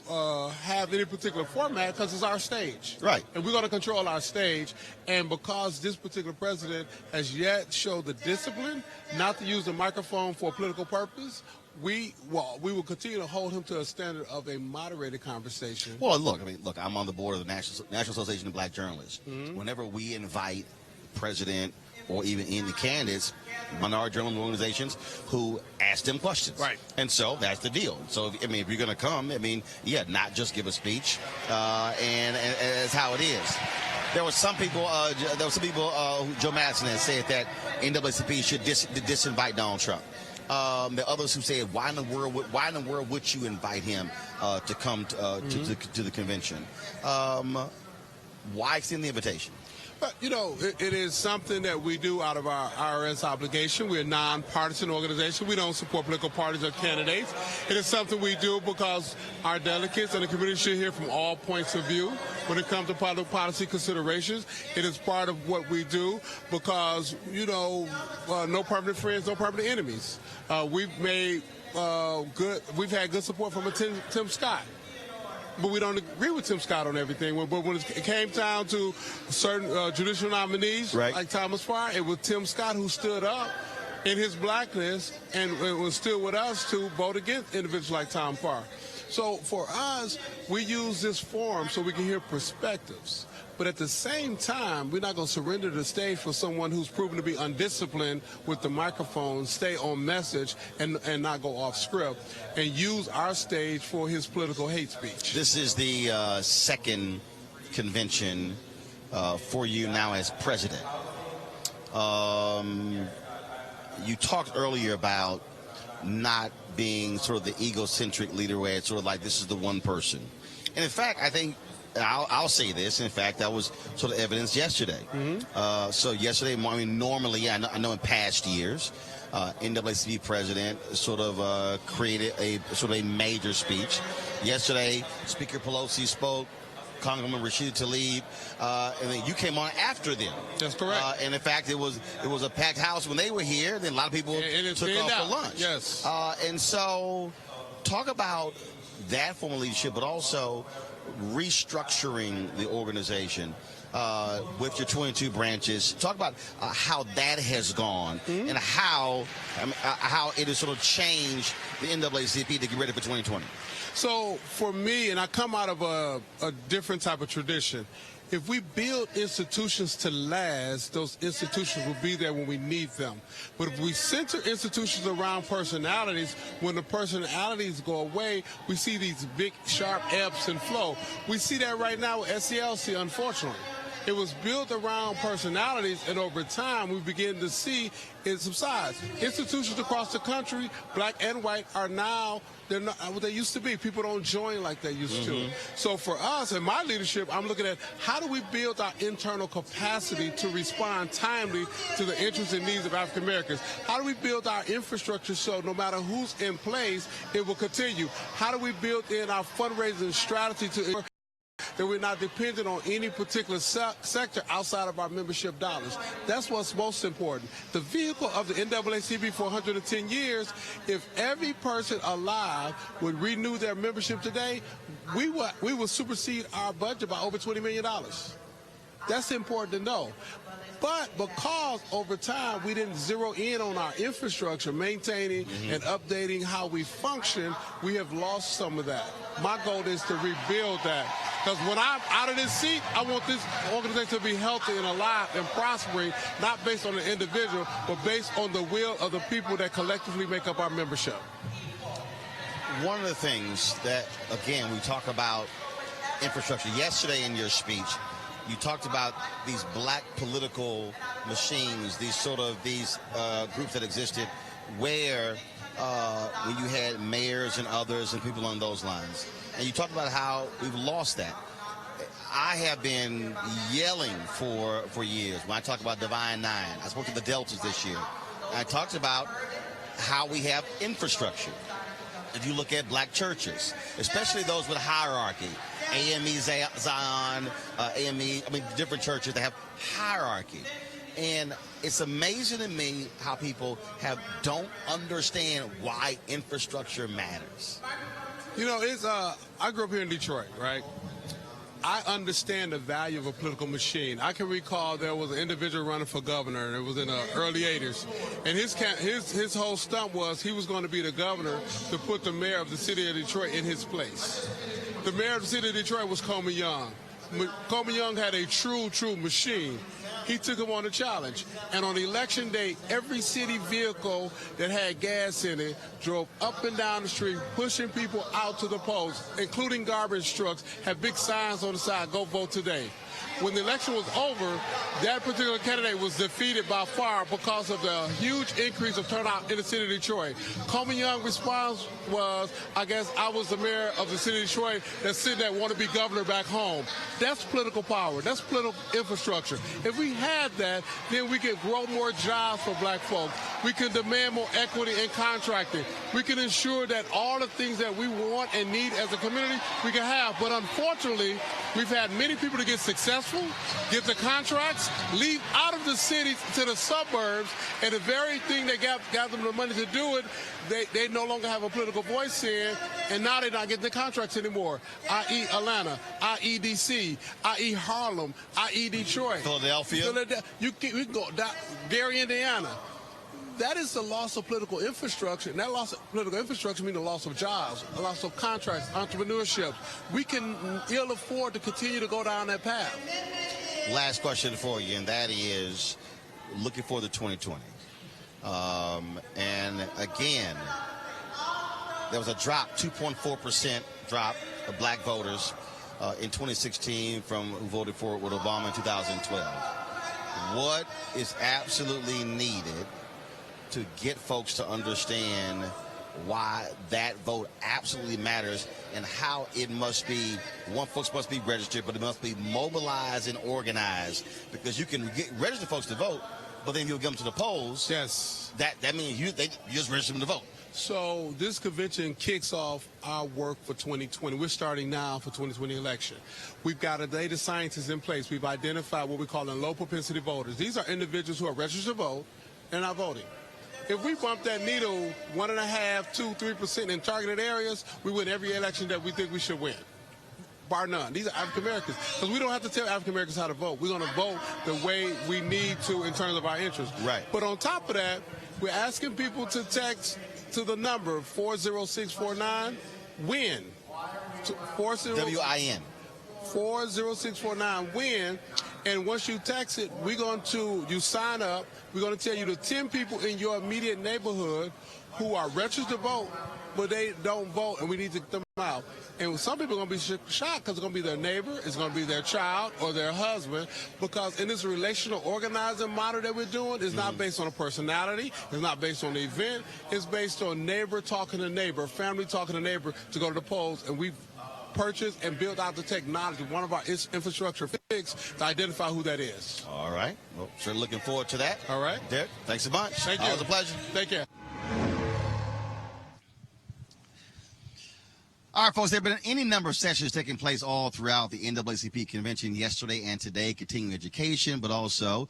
have any particular format because it's our stage. Right. And we're going to control our stage. And because this particular president has yet showed the discipline not to use the microphone for a political purpose, we will continue to hold him to a standard of a moderated conversation. Well, look, I'm on the board of the National Association of Black Journalists. Whenever we invite the president or even any candidates, minority journalism organizations who ask them questions. Right. And so that's the deal. So, if you're going to come, not just give a speech, and that's how it is. There were some people, Joe Madison has said that NAACP should disinvite Donald Trump. There are others who said, why in the world would you invite him to come to the convention? Why extend the invitation? But, it is something that we do out of our IRS obligation. We're a nonpartisan organization. We don't support political parties or candidates. It is something we do because our delegates and the community should hear from all points of view when it comes to public policy considerations. It is part of what we do because, no permanent friends, no permanent enemies. We've had good support from Tim Scott. But we don't agree with Tim Scott on everything. But when it came down to certain judicial nominees, like Thomas Farr, it was Tim Scott who stood up in his blackness and was still with us to vote against individuals like Tom Farr. So for us, we use this forum so we can hear perspectives. But at the same time, we're not going to surrender the stage for someone who's proven to be undisciplined with the microphone, stay on message, and not go off script, and use our stage for his political hate speech. This is the second convention for you now as president. You talked earlier about not being sort of the egocentric leader where it's sort of like this is the one person. And in fact, I think I'll say this. In fact, that was sort of evidence yesterday. So yesterday, normally, I know in past years, NAACP president sort of created a major speech. Yesterday, Speaker Pelosi spoke. Congressman Rashid Tlaib, and then you came on after them. That's correct. And in fact, it was a packed house when they were here. Then a lot of people took off for lunch. Yes. And so, talk about that form of leadership, but also restructuring the organization with your 22 branches. Talk about how that has gone and how it has sort of changed the NAACP to get ready for 2020. So for me, and I come out of a different type of tradition, if we build institutions to last, those institutions will be there when we need them. But if we center institutions around personalities, when the personalities go away, we see these big, sharp ebbs and flow. We see that right now with SCLC, unfortunately. It was built around personalities, and over time, we begin to see it subside. Institutions across the country, black and white, are now, they're not what they used to be. People don't join like they used to. So for us, in my leadership, I'm looking at how do we build our internal capacity to respond timely to the interests and needs of African Americans? How do we build our infrastructure so no matter who's in place, it will continue? How do we build in our fundraising strategy to that we're not dependent on any particular sector outside of our membership dollars? That's what's most important. The vehicle of the NAACP for 110 years, if every person alive would renew their membership today, we would supersede our budget by over $20 million. That's important to know. But because over time we didn't zero in on our infrastructure, maintaining and updating how we function, we have lost some of that. My goal is to rebuild that. Because when I'm out of this seat, I want this organization to be healthy and alive and prospering, not based on the individual, but based on the will of the people that collectively make up our membership. One of the things that, again, we talk about infrastructure. Yesterday in your speech, you talked about these black political machines, these groups that existed where when you had mayors and others and people on those lines. And you talked about how we've lost that. I have been yelling for years. When I talk about Divine Nine, I spoke to the Deltas this year. And I talked about how we have infrastructure. If you look at black churches, especially those with hierarchy, AME Zion, different churches that have hierarchy. And it's amazing to me how people don't understand why infrastructure matters. You know, I grew up here in Detroit, right? I understand the value of a political machine. I can recall there was an individual running for governor, and it was in the early 80s. And his whole stunt was he was going to be the governor to put the mayor of the city of Detroit in his place. The mayor of the city of Detroit was Coleman Young. Coleman Young had a true machine. He took him on a challenge. And on election day, every city vehicle that had gas in it drove up and down the street, pushing people out to the polls, including garbage trucks, had big signs on the side, "Go vote today." When the election was over, that particular candidate was defeated by far because of the huge increase of turnout in the city of Detroit. Coleman Young's response was, "I guess I was the mayor of the city of Detroit that's sitting there want to be governor back home." That's political power. That's political infrastructure. If we had that, then we could grow more jobs for black folks. We can demand more equity in contracting. We can ensure that all the things that we want and need as a community, we can have. But unfortunately, we've had many people to get successful, get the contracts, leave out of the cities to the suburbs, and the very thing that got them the money to do it, they no longer have a political voice in, and now they're not getting the contracts anymore, i.e. Atlanta, i.e. D.C., i.e. Harlem, i.e. Detroit. Philadelphia. We can go down, Gary, Indiana. That is the loss of political infrastructure, and that loss of political infrastructure means the loss of jobs, a loss of contracts, entrepreneurship. We can ill afford to continue to go down that path. Last question for you, and that is looking for the 2020. And again, there was a drop, 2.4% drop of black voters in 2016 from who voted for with Obama in 2012. What is absolutely needed to get folks to understand why that vote absolutely matters and how it must be, folks must be registered, but it must be mobilized and organized, because you can register folks to vote, but then you'll get them to the polls. Yes. That means you just register them to vote. So this convention kicks off our work for 2020. We're starting now for 2020 election. We've got a data scientists in place. We've identified what we call low propensity voters. These are individuals who are registered to vote and are voting. If we bump that needle 1.5%, 2%, 3% in targeted areas, we win every election that we think we should win, bar none. These are African Americans, because we don't have to tell African Americans how to vote. We're going to vote the way we need to in terms of our interests. Right. But on top of that, we're asking people to text to the number 40649 WIN. WIN. 40649 WIN. And once you text it, you sign up. We're going to tell you the 10 people in your immediate neighborhood who are registered to vote, but they don't vote, and we need to get them out. And some people are going to be shocked, because it's going to be their neighbor, it's going to be their child or their husband, because in this relational organizing model that we're doing, it's not based on a personality, it's not based on the event, it's based on neighbor talking to neighbor, family talking to neighbor to go to the polls, and we've purchased and built out the technology, one of our infrastructure fix, to identify who that is. All right. Well, sure looking forward to that. All right. Derek, thanks a bunch. Thank you. Always a pleasure. Take care. All right, folks, there have been any number of sessions taking place all throughout the NAACP convention yesterday and today, continuing education, but also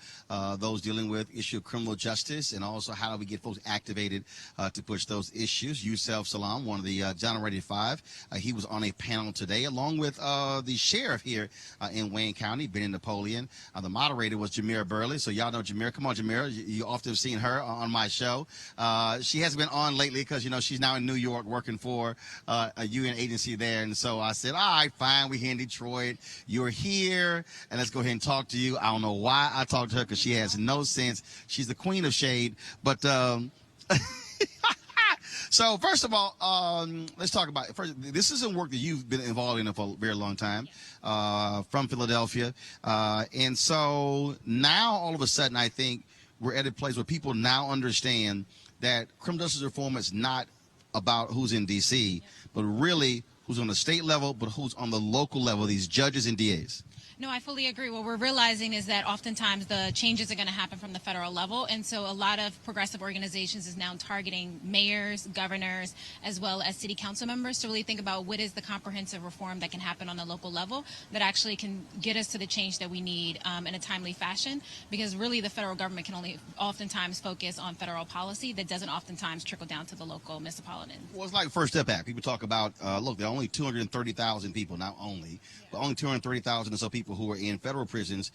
those dealing with issue of criminal justice, and also how do we get folks activated to push those issues. Yusef Salam, one of the Generated Five, he was on a panel today, along with the sheriff here in Wayne County, Benny Napoleon. The moderator was Jamira Burley, so y'all know Jamira. Come on, Jamira. You often have seen her on my show. She hasn't been on lately because, you know, she's now in New York working for a UN agency there, and so I said, all right, fine, we're here in Detroit, you're here, and let's go ahead and talk to you. I don't know why I talked to her, because she has no sense. She's the queen of shade, but so first of all, let's talk about first. This is a work that you've been involved in for a very long time, from Philadelphia, and so now all of a sudden I think we're at a place where people now understand that criminal justice reform is not about who's in D.C., but really who's on the state level, but who's on the local level, these judges and DAs. No, I fully agree. What we're realizing is that oftentimes the changes are going to happen from the federal level. And so a lot of progressive organizations is now targeting mayors, governors, as well as city council members to really think about what is the comprehensive reform that can happen on the local level that actually can get us to the change that we need in a timely fashion. Because really the federal government can only oftentimes focus on federal policy that doesn't oftentimes trickle down to the local municipality. Well, it's like First Step Act. People talk about, look, there are only 230,000 people, not only, but only 230,000 or so people who are in federal prisons.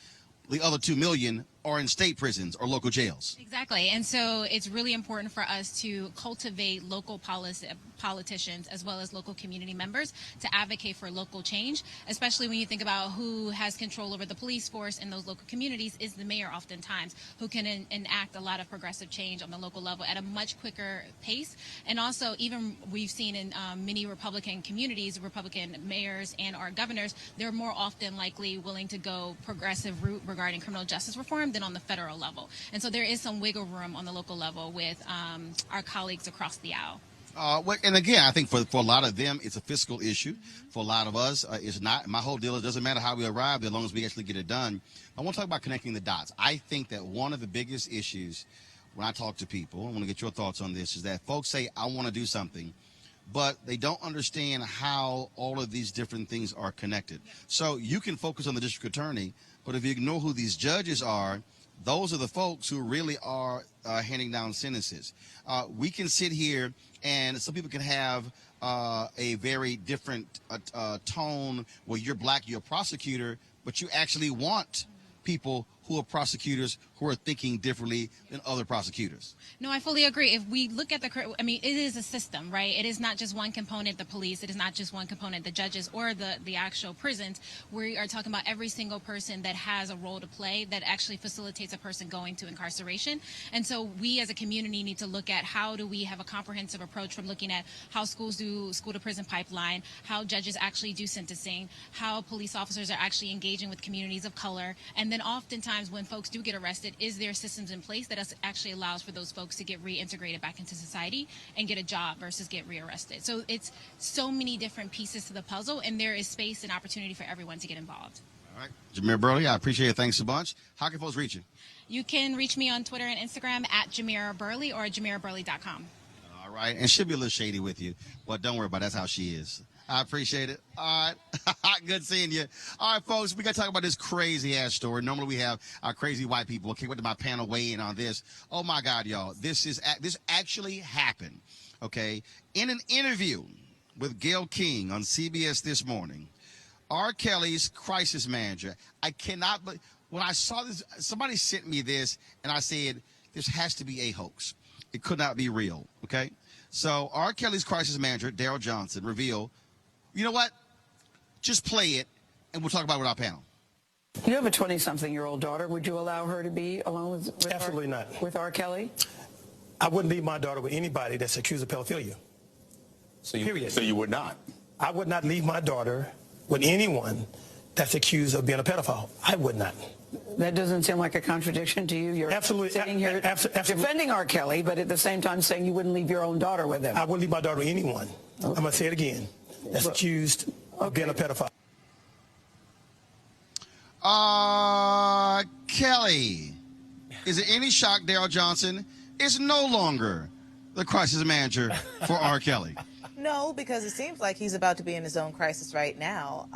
The other 2 million are in state prisons or local jails. Exactly. And so it's really important for us to cultivate local politicians as well as local community members to advocate for local change, especially when you think about who has control over the police force in those local communities is the mayor oftentimes, who can enact a lot of progressive change on the local level at a much quicker pace. And also even we've seen in many Republican communities, Republican mayors and our governors, they're more often likely willing to go progressive route regarding criminal justice reform than on the federal level. And so there is some wiggle room on the local level with our colleagues across the aisle. And again, I think for a lot of them, it's a fiscal issue. For a lot of us, it's not. My whole deal is it doesn't matter how we arrive, as long as we actually get it done. I want to talk about connecting the dots. I think that one of the biggest issues when I talk to people, I want to get your thoughts on this, is that folks say, I want to do something, but they don't understand how all of these different things are connected. So you can focus on the district attorney, but if you ignore who these judges are, those are the folks who really are handing down sentences. We can sit here and some people can have a very different tone where you're black, you're a prosecutor, but you actually want people who are prosecutors who are thinking differently than other prosecutors. No, I fully agree. If we look at I mean, it is a system, right? It is not just one component, the police. It is not just one component, the judges or the actual prisons. We are talking about every single person that has a role to play that actually facilitates a person going to incarceration. And so we as a community need to look at how do we have a comprehensive approach from looking at how schools do school to prison pipeline, how judges actually do sentencing, how police officers are actually engaging with communities of color, and then oftentimes when folks do get arrested, is there systems in place that actually allows for those folks to get reintegrated back into society and get a job versus get rearrested? So it's so many different pieces to the puzzle, and there is space and opportunity for everyone to get involved. All right. Jamira Burley, I appreciate it. Thanks a bunch. How can folks reach you? You can reach me on Twitter and Instagram at Jamira Burley or JamiraBurley.com. All right. And she'll be a little shady with you, but don't worry about it. That's how she is. I appreciate it. All right. Good seeing you. All right, folks, we got to talk about this crazy-ass story. Normally we have our crazy white people. Okay, wait to my panel weigh in on this. Oh, my God, y'all. This actually happened, okay? In an interview with Gayle King on CBS this morning, R. Kelly's crisis manager, I cannot – when I saw this, somebody sent me this, and I said, this has to be a hoax. It could not be real, okay? So R. Kelly's crisis manager, Daryl Johnson, revealed – you know what? Just play it, and we'll talk about it with our panel. You have a 20-something-year-old daughter. Would you allow her to be alone with Absolutely not. With R. Kelly? I wouldn't leave my daughter with anybody that's accused of pedophilia. Period. So you would not? I would not leave my daughter with anyone that's accused of being a pedophile. I would not. That doesn't seem like a contradiction to you. You're absolutely sitting here defending R. Kelly, but at the same time saying you wouldn't leave your own daughter with him. I wouldn't leave my daughter with anyone. Okay. I'm going to say it again. That's accused of being a pedophile. Kelly, is it any shock Daryl Johnson is no longer the crisis manager for R. Kelly? No, because it seems like he's about to be in his own crisis right now.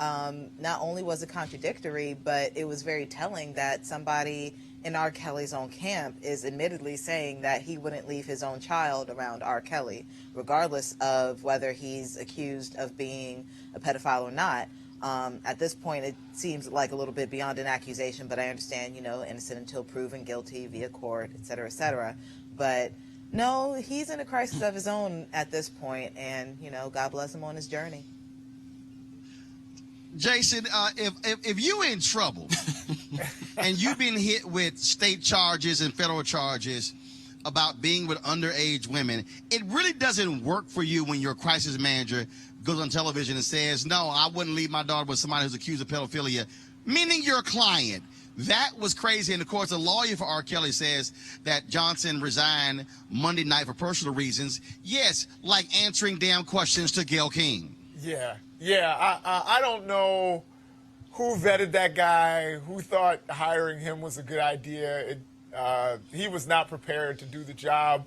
Not only was it contradictory, but it was very telling that somebody in R. Kelly's own camp is admittedly saying that he wouldn't leave his own child around R. Kelly, regardless of whether he's accused of being a pedophile or not. At this point, it seems like a little bit beyond an accusation, but I understand, innocent until proven guilty via court, et cetera, et cetera. But no, he's in a crisis of his own at this point, and, God bless him on his journey. Jason, if you're in trouble and you've been hit with state charges and federal charges about being with underage women, it really doesn't work for you when your crisis manager goes on television and says, no, I wouldn't leave my daughter with somebody who's accused of pedophilia, meaning your client. That was crazy. And, of course, a lawyer for R. Kelly says that Johnson resigned Monday night for personal reasons. Yes, like answering damn questions to Gayle King. Yeah. I don't know who vetted that guy, who thought hiring him was a good idea. He was not prepared to do the job.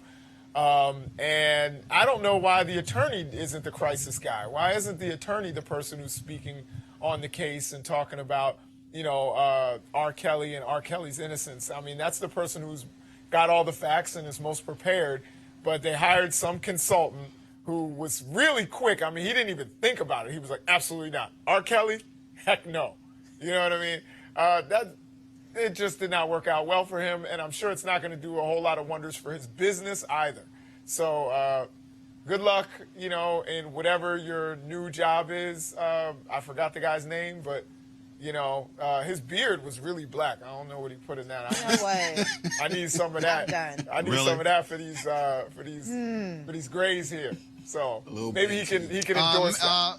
And I don't know why the attorney isn't the crisis guy. Why isn't the attorney the person who's speaking on the case and talking about, R. Kelly and R. Kelly's innocence? I mean, that's the person who's got all the facts and is most prepared. But they hired some consultant who was really quick. I mean, he didn't even think about it. He was like, absolutely not. R. Kelly? Heck no. You know what I mean? It just did not work out well for him, and I'm sure it's not going to do a whole lot of wonders for his business either. So good luck, in whatever your new job is. I forgot the guy's name, but, his beard was really black. I don't know what he put in that. I need some of that. I need some of that for these grays here. So maybe he can endorse that.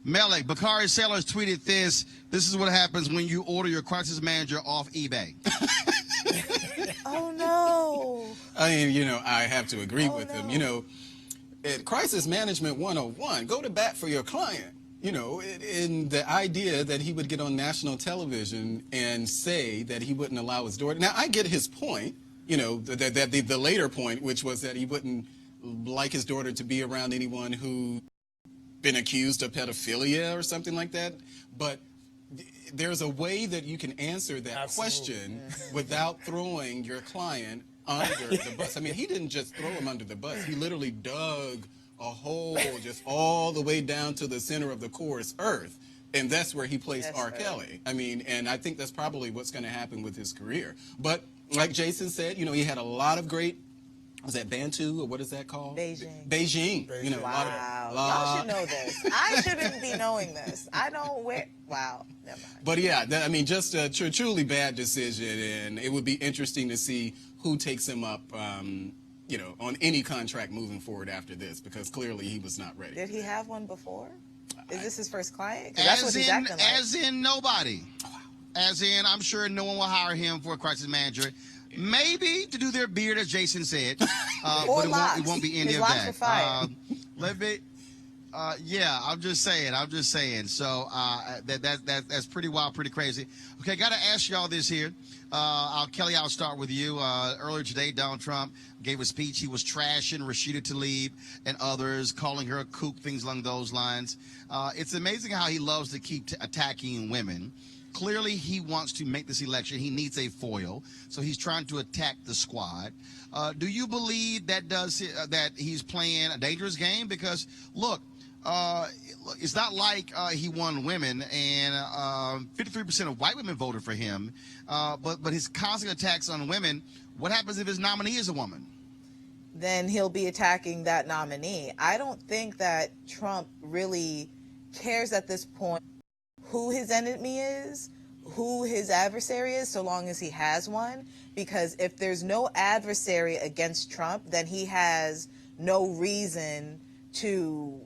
Malik, Bakari Sellers tweeted this. This is what happens when you order your crisis manager off eBay. Oh, no. I mean, I have to agree with him. At Crisis Management 101, go to bat for your client. In the idea that he would get on national television and say that he wouldn't allow his daughter. Now, I get his point, the later point, which was that he wouldn't like his daughter to be around anyone who been accused of pedophilia or something like that. But there's a way that you can answer that question without throwing your client under the bus. I mean, he didn't just throw him under the bus. He literally dug a hole just all the way down to the center of the core's earth. And that's where he placed R. Kelly. I mean, and I think that's probably what's going to happen with his career. But like Jason said, he had a lot of great, was that Bantu, or what is that called? Beijing. Wow. Y'all should know this. I shouldn't be knowing this. I don't wear, wow, never mind. But yeah, just a truly bad decision, and it would be interesting to see who takes him up, on any contract moving forward after this, because clearly he was not ready. Did he have one before? Is this his first client? That's what he's acting like. As in nobody. As in, I'm sure no one will hire him for a crisis manager. Maybe to do their beard, as Jason said, or but it won't be any his of locks that. I'm just saying. So that's pretty wild, pretty crazy. Okay, got to ask y'all this here. Kelly, I'll start with you. Earlier today, Donald Trump gave a speech. He was trashing Rashida Tlaib and others, calling her a kook, things along those lines. It's amazing how he loves to keep attacking women. Clearly, he wants to make this election. He needs a foil, so he's trying to attack the squad. Do you believe that he's playing a dangerous game? Because, look, it's not like he won women, and 53% of white women voted for him. But his constant attacks on women, what happens if his nominee is a woman? Then he'll be attacking that nominee. I don't think that Trump really cares at this point who his enemy is, who his adversary is, so long as he has one. Because if there's no adversary against Trump, then he has no reason to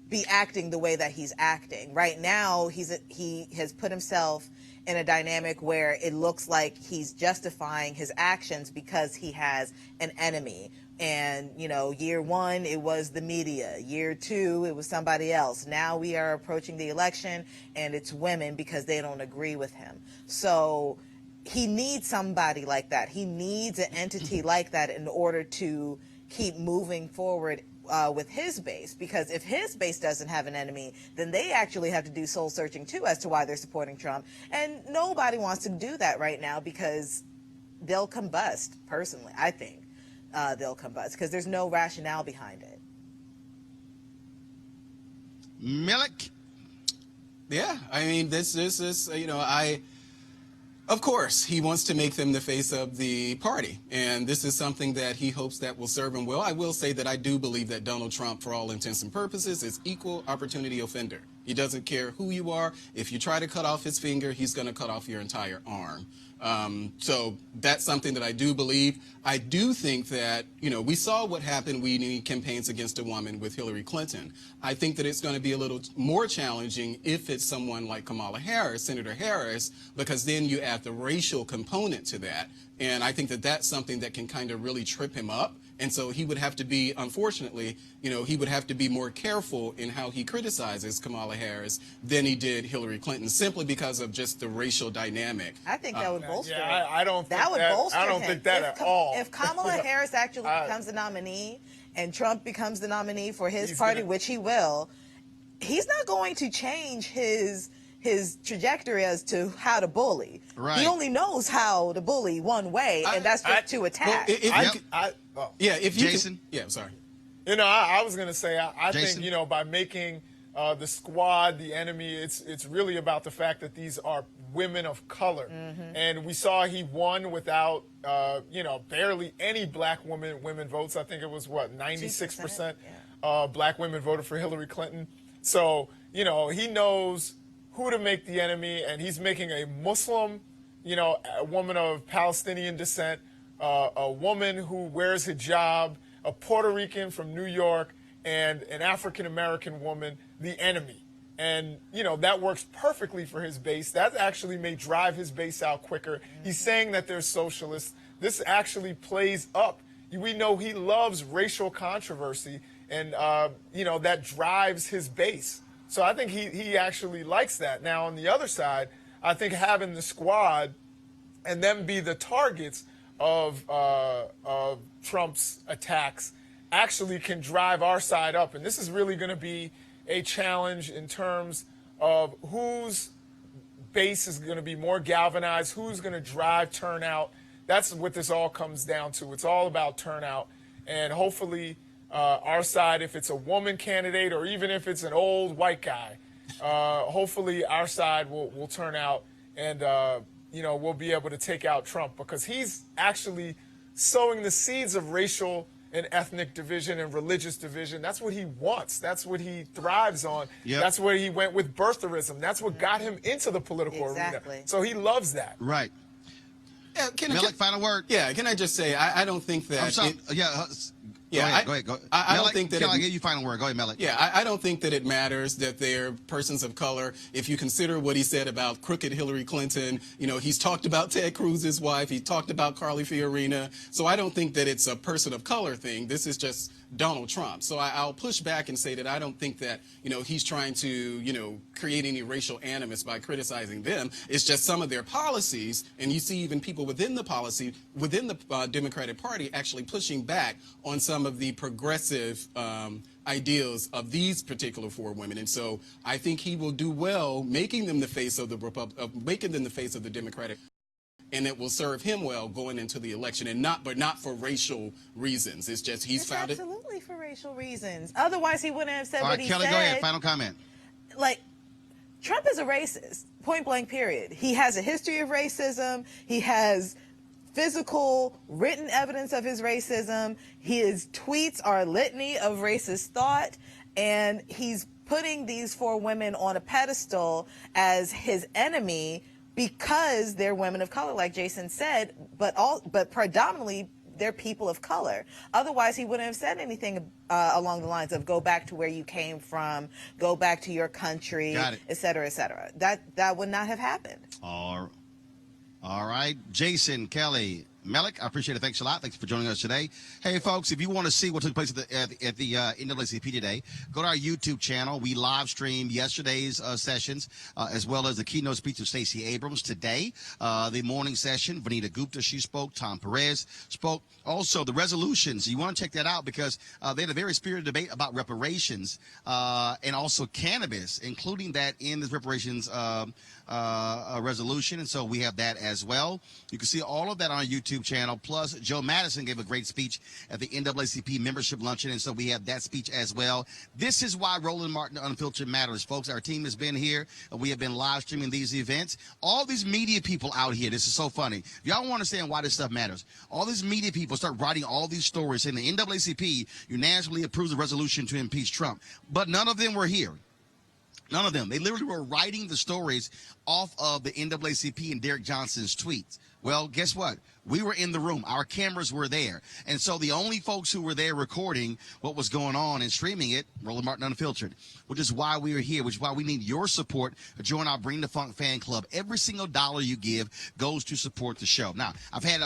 be acting the way that he's acting. Right now, he has put himself in a dynamic where it looks like he's justifying his actions because he has an enemy. And, year one, it was the media. Year two, it was somebody else. Now we are approaching the election, and it's women because they don't agree with him. So he needs somebody like that. He needs an entity like that in order to keep moving forward with his base, because if his base doesn't have an enemy, then they actually have to do soul searching too as to why they're supporting Trump. And nobody wants to do that right now because they'll combust. Personally, I think they'll combust because there's no rationale behind it. Milik? Yeah, I mean, this is, of course, he wants to make them the face of the party, and this is something that he hopes that will serve him well. I will say that I do believe that Donald Trump, for all intents and purposes, is equal opportunity offender. He doesn't care who you are. If you try to cut off his finger, he's going to cut off your entire arm. So that's something that I do believe. I do think that, we saw what happened when he campaigns against a woman with Hillary Clinton. I think that it's going to be a little more challenging if it's someone like Kamala Harris, Senator Harris, because then you add the racial component to that. And I think that that's something that can kind of really trip him up. And so he would have to be, unfortunately, he would have to be more careful in how he criticizes Kamala Harris than he did Hillary Clinton, simply because of just the racial dynamic. I think that would bolster it. I don't think that would bolster I don't him. think that at all. If Kamala Harris actually becomes the nominee and Trump becomes the nominee for his party, which he will, he's not going to change his trajectory as to how to bully. Right. He only knows how to bully one way, and that's just to attack. If you Jason? I'm sorry. I was going to say, I Jason? think, by making the squad the enemy, it's really about the fact that these are women of color. And we saw he won without, barely any black women votes. I think it was, 96% black women voted for Hillary Clinton. So, he knows who to make the enemy, and he's making a Muslim, a woman of Palestinian descent, a woman who wears hijab, a Puerto Rican from New York, and an African-American woman, the enemy. And, that works perfectly for his base. That actually may drive his base out quicker. He's saying that they're socialists. This actually plays up. We know he loves racial controversy, and, that drives his base. So I think he actually likes that. Now, on the other side, I think having the squad and them be the targets of Trump's attacks actually can drive our side up. And this is really going to be a challenge in terms of whose base is going to be more galvanized, who's going to drive turnout. That's what this all comes down to. It's all about turnout. And hopefully our side, if it's a woman candidate or even if it's an old white guy, hopefully our side will turn out and, we'll be able to take out Trump, because he's actually sowing the seeds of racial and ethnic division and religious division. That's what he wants. That's what he thrives on. Yep. That's where he went with birtherism. That's what got him into the political arena. So he loves that. Right. Yeah, Final word. Yeah, can I just say, I don't think that... I'm sorry. Go ahead. I don't think that... I'll give you final word. Go ahead, Melik. Yeah, I don't think that it matters that they're persons of color. If you consider what he said about crooked Hillary Clinton, he's talked about Ted Cruz's wife. He talked about Carly Fiorina. So I don't think that it's a person of color thing. This is just Donald Trump. So I'll push back and say that I don't think that, he's trying to, create any racial animus by criticizing them. It's just some of their policies. And you see even people within the policy, within the Democratic Party, actually pushing back on some of the progressive ideals of these particular four women. And so I think he will do well making them the face of the Democratic, and it will serve him well going into the election, and not for racial reasons. It's just he's found it absolutely for racial reasons. Otherwise, he wouldn't have said what he said. All right, Kelly, go ahead. Final comment. Trump is a racist, point blank, period. He has a history of racism. He has physical, written evidence of his racism. His tweets are a litany of racist thought, and he's putting these four women on a pedestal as his enemy because they're women of color, like Jason said, but predominantly they're people of color. Otherwise, he wouldn't have said anything along the lines of go back to where you came from, go back to your country, et cetera, et cetera. That would not have happened. All right. Jason, Kelly, Melik, I appreciate it. Thanks a lot. Thanks for joining us today. Hey, folks, if you want to see what took place at the NAACP today, go to our YouTube channel. We live streamed yesterday's sessions, as well as the keynote speech of Stacey Abrams today. The morning session, Vanita Gupta, she spoke. Tom Perez spoke. Also, the resolutions. You want to check that out because they had a very spirited debate about reparations and also cannabis, including that in this reparations resolution. And so we have that as well. You can see all of that on our YouTube channel. Plus, Joe Madison gave a great speech at the NAACP membership luncheon, and so we have that speech as well. This is why Roland Martin Unfiltered matters, folks. Our team has been here. We have been live streaming these events. All these media people out here, this is so funny. Y'all want to understand why this stuff matters. All these media people start writing all these stories saying the NAACP unanimously approves the resolution to impeach Trump, but none of them were here. None of them. They literally were writing the stories off of the NAACP and Derek Johnson's tweets. Well, guess what? We were in the room. Our cameras were there. And so the only folks who were there recording what was going on and streaming it, Roland Martin Unfiltered, which is why we are here, which is why we need your support to join our Bring the Funk fan club. Every single dollar you give goes to support the show. Now, I've had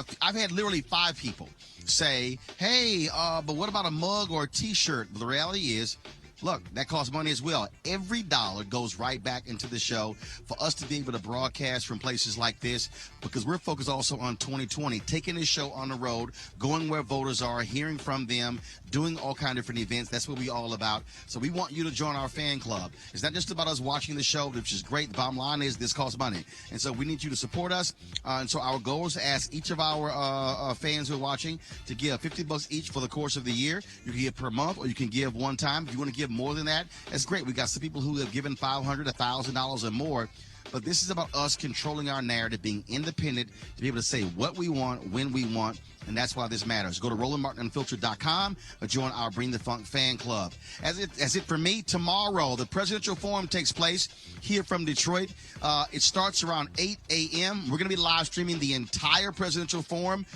literally 5 people say, hey, but what about a mug or a T-shirt? Well, the reality is, look, that costs money as well. Every dollar goes right back into the show for us to be able to broadcast from places like this, because we're focused also on 2020, taking this show on the road, going where voters are, hearing from them, doing all kinds of different events. That's what we're all about. So we want you to join our fan club. It's not just about us watching the show, which is great. The bottom line is this costs money. And so we need you to support us. And so our goal is to ask each of our fans who are watching to give $50 each for the course of the year. You can give per month or you can give one time. If you want to give more than that, that's great. We got some people who have given $500, $1,000 or more. But this is about us controlling our narrative, being independent, to be able to say what we want, when we want, and that's why this matters. Go to RolandMartinUnfiltered.com or join our Bring the Funk fan club. As it for me, tomorrow, the presidential forum takes place here from Detroit. It starts around 8 a.m. We're going to be live streaming the entire presidential forum.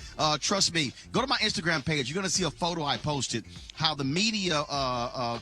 Trust me, go to my Instagram page. You're going to see a photo I posted, how the media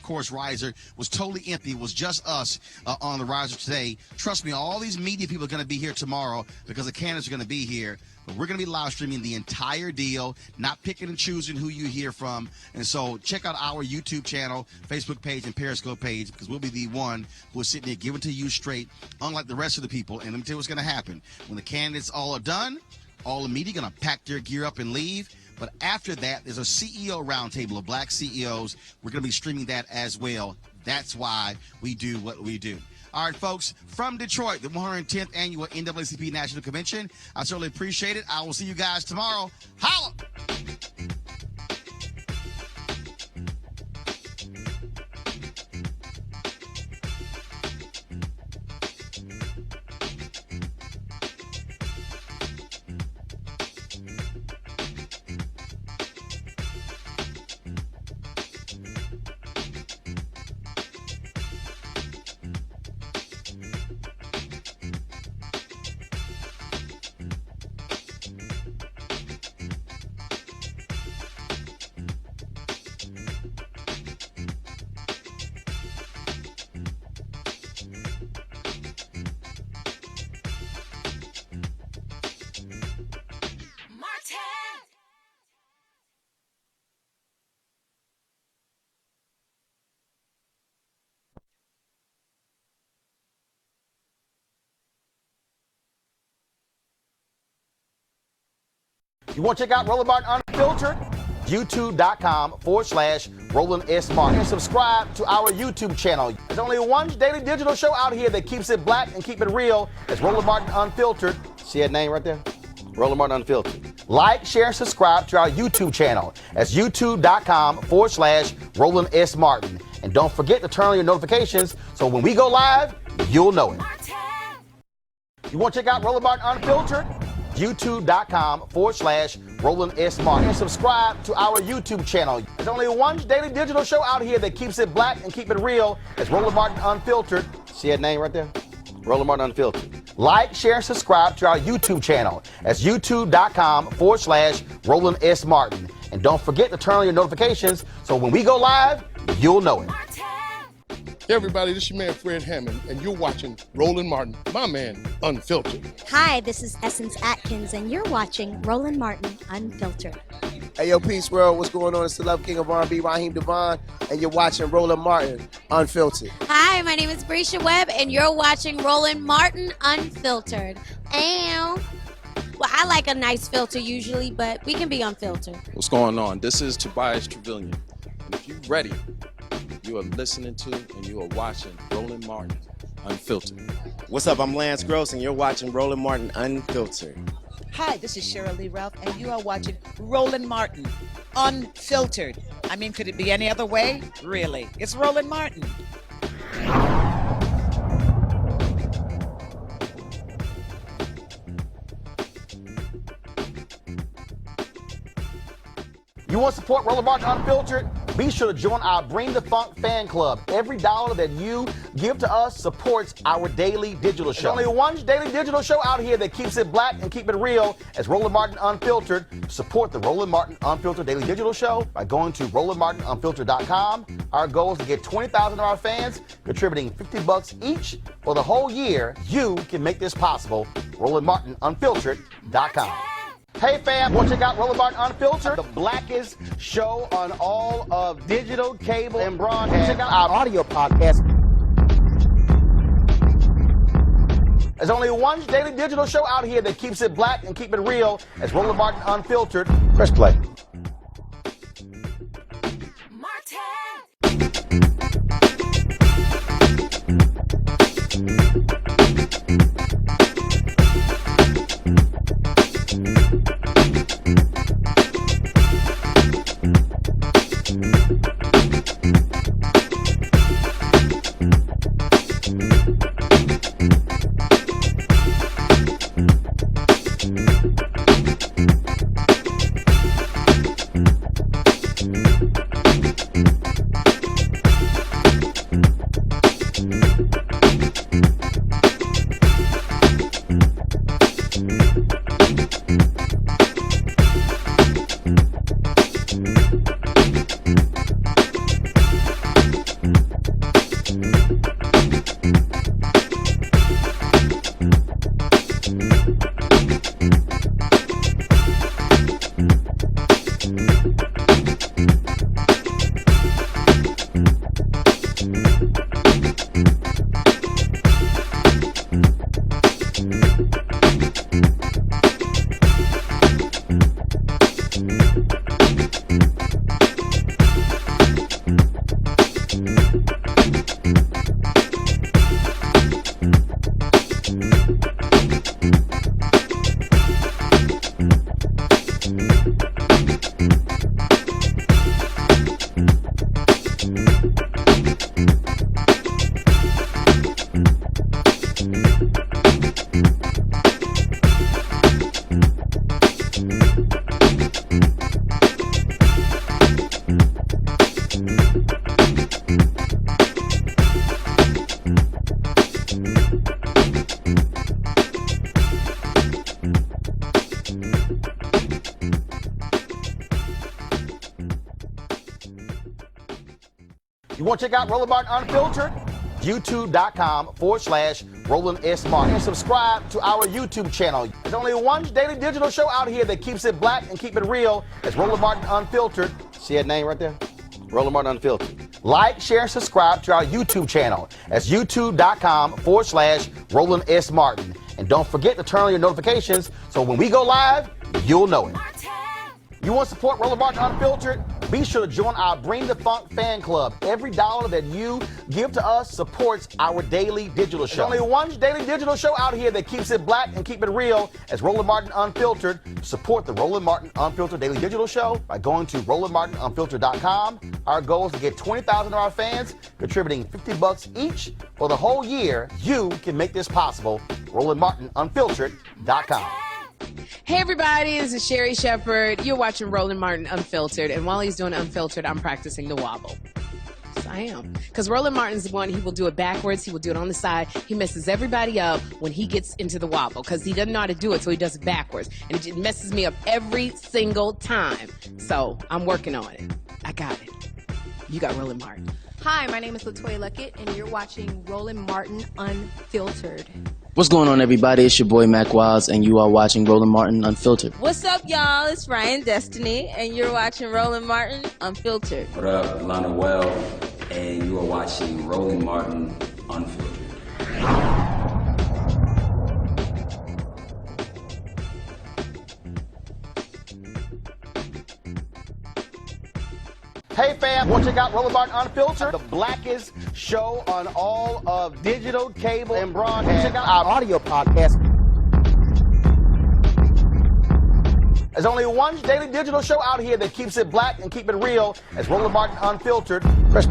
course riser was totally empty. It was just us on the riser today. Trust me, all these media people are going to be here tomorrow because the candidates are going to be here. But we're going to be live streaming the entire deal, not picking and choosing who you hear from. And so check out our YouTube channel, Facebook page, and Periscope page, because we'll be the one who is sitting there giving to you straight, unlike the rest of the people. And let me tell you what's going to happen. When the candidates all are done, all the media going to pack their gear up and leave. But after that, there's a CEO roundtable of black CEOs. We're going to be streaming that as well. That's why we do what we do. All right, folks, from Detroit, the 110th Annual NAACP National Convention. I certainly appreciate it. I will see you guys tomorrow. Holla! You want to check out Roland Martin Unfiltered? YouTube.com/Roland S. Martin. And subscribe to our YouTube channel. There's only one daily digital show out here that keeps it black and keep it real. It's Roland Martin Unfiltered. See that name right there? Roland Martin Unfiltered. Like, share, and subscribe to our YouTube channel. That's YouTube.com/Roland S. Martin. And don't forget to turn on your notifications so when we go live, you'll know it. You want to check out Roland Martin Unfiltered? YouTube.com/Roland S. Martin. And subscribe to our YouTube channel. There's only one daily digital show out here that keeps it black and keep it real. It's Roland Martin Unfiltered. See that name right there? Roland Martin Unfiltered. Like, share, and subscribe to our YouTube channel. That's YouTube.com/Roland S. Martin. And don't forget to turn on your notifications so when we go live, you'll know it. Hey everybody, this is your man Fred Hammond, and you're watching Roland Martin, my man, Unfiltered. Hi, this is Essence Atkins, and you're watching Roland Martin Unfiltered. Hey, yo, Peace World, what's going on? It's the Love King of R&B, Raheem Devon, and you're watching Roland Martin Unfiltered. Hi, my name is Brescia Webb, and you're watching Roland Martin Unfiltered. Well, I like a nice filter usually, but we can be unfiltered. What's going on? This is Tobias Trevelyan, and if you're ready, you are listening to and you are watching Roland Martin Unfiltered. What's up? I'm Lance Gross, and you're watching Roland Martin Unfiltered. Hi, this is Cheryl Lee Ralph, and you are watching Roland Martin Unfiltered. I mean, could it be any other way? Really? It's Roland Martin. You want to support Roland Martin Unfiltered? Be sure to join our Bring the Funk fan club. Every dollar that you give to us supports our daily digital show. There's only one daily digital show out here that keeps it black and keep it real as Roland Martin Unfiltered. Support the Roland Martin Unfiltered daily digital show by going to RolandMartinUnfiltered.com. Our goal is to get 20,000 of our fans contributing $50 each for the whole year. You can make this possible. RolandMartinUnfiltered.com. Hey fam, want to check out Roland Martin Unfiltered, the blackest show on all of digital, cable, and broadcast. Check out our audio podcast. There's only one daily digital show out here that keeps it black and keep it real as Roland Martin Unfiltered. Press play. You want to check out Roland Martin Unfiltered? YouTube.com/Roland S. Martin. And subscribe to our YouTube channel. There's only one daily digital show out here that keeps it black and keep it real. It's Roland Martin Unfiltered. See that name right there? Roland Martin Unfiltered. Like, share, and subscribe to our YouTube channel. That's YouTube.com/Roland S. Martin. And don't forget to turn on your notifications so when we go live, you'll know it. You want to support Roland Martin Unfiltered? Be sure to join our Bring the Funk fan club. Every dollar that you give to us supports our daily digital show. There's only one daily digital show out here that keeps it black and keep it real as Roland Martin Unfiltered. Support the Roland Martin Unfiltered daily digital show by going to RolandMartinUnfiltered.com. Our goal is to get 20,000 of our fans contributing $50 each for the whole year. You can make this possible. RolandMartinUnfiltered.com. Hey everybody, this is Sherry Shepherd. You're watching Roland Martin Unfiltered, and while he's doing Unfiltered, I'm practicing the wobble. Yes, I am. Because Roland Martin's the one, he will do it backwards, he will do it on the side. He messes everybody up when he gets into the wobble, because he doesn't know how to do it, so he does it backwards. And it messes me up every single time. So I'm working on it. I got it. You got Roland Martin. Hi, my name is LaToya Luckett, and you're watching Roland Martin Unfiltered. What's going on, everybody? It's your boy Mac Wiles, and you are watching Roland Martin Unfiltered. What's up, y'all? It's Ryan Destiny, and you're watching Roland Martin Unfiltered. What up, Lana Well, and you are watching Roland Martin Unfiltered. Hey fam, want to check out Roland Martin Unfiltered, the blackest show on all of digital, cable, and broadcast. Check out our audio podcast. There's only one daily digital show out here that keeps it black and keep it real. It's Roland Martin Unfiltered. Press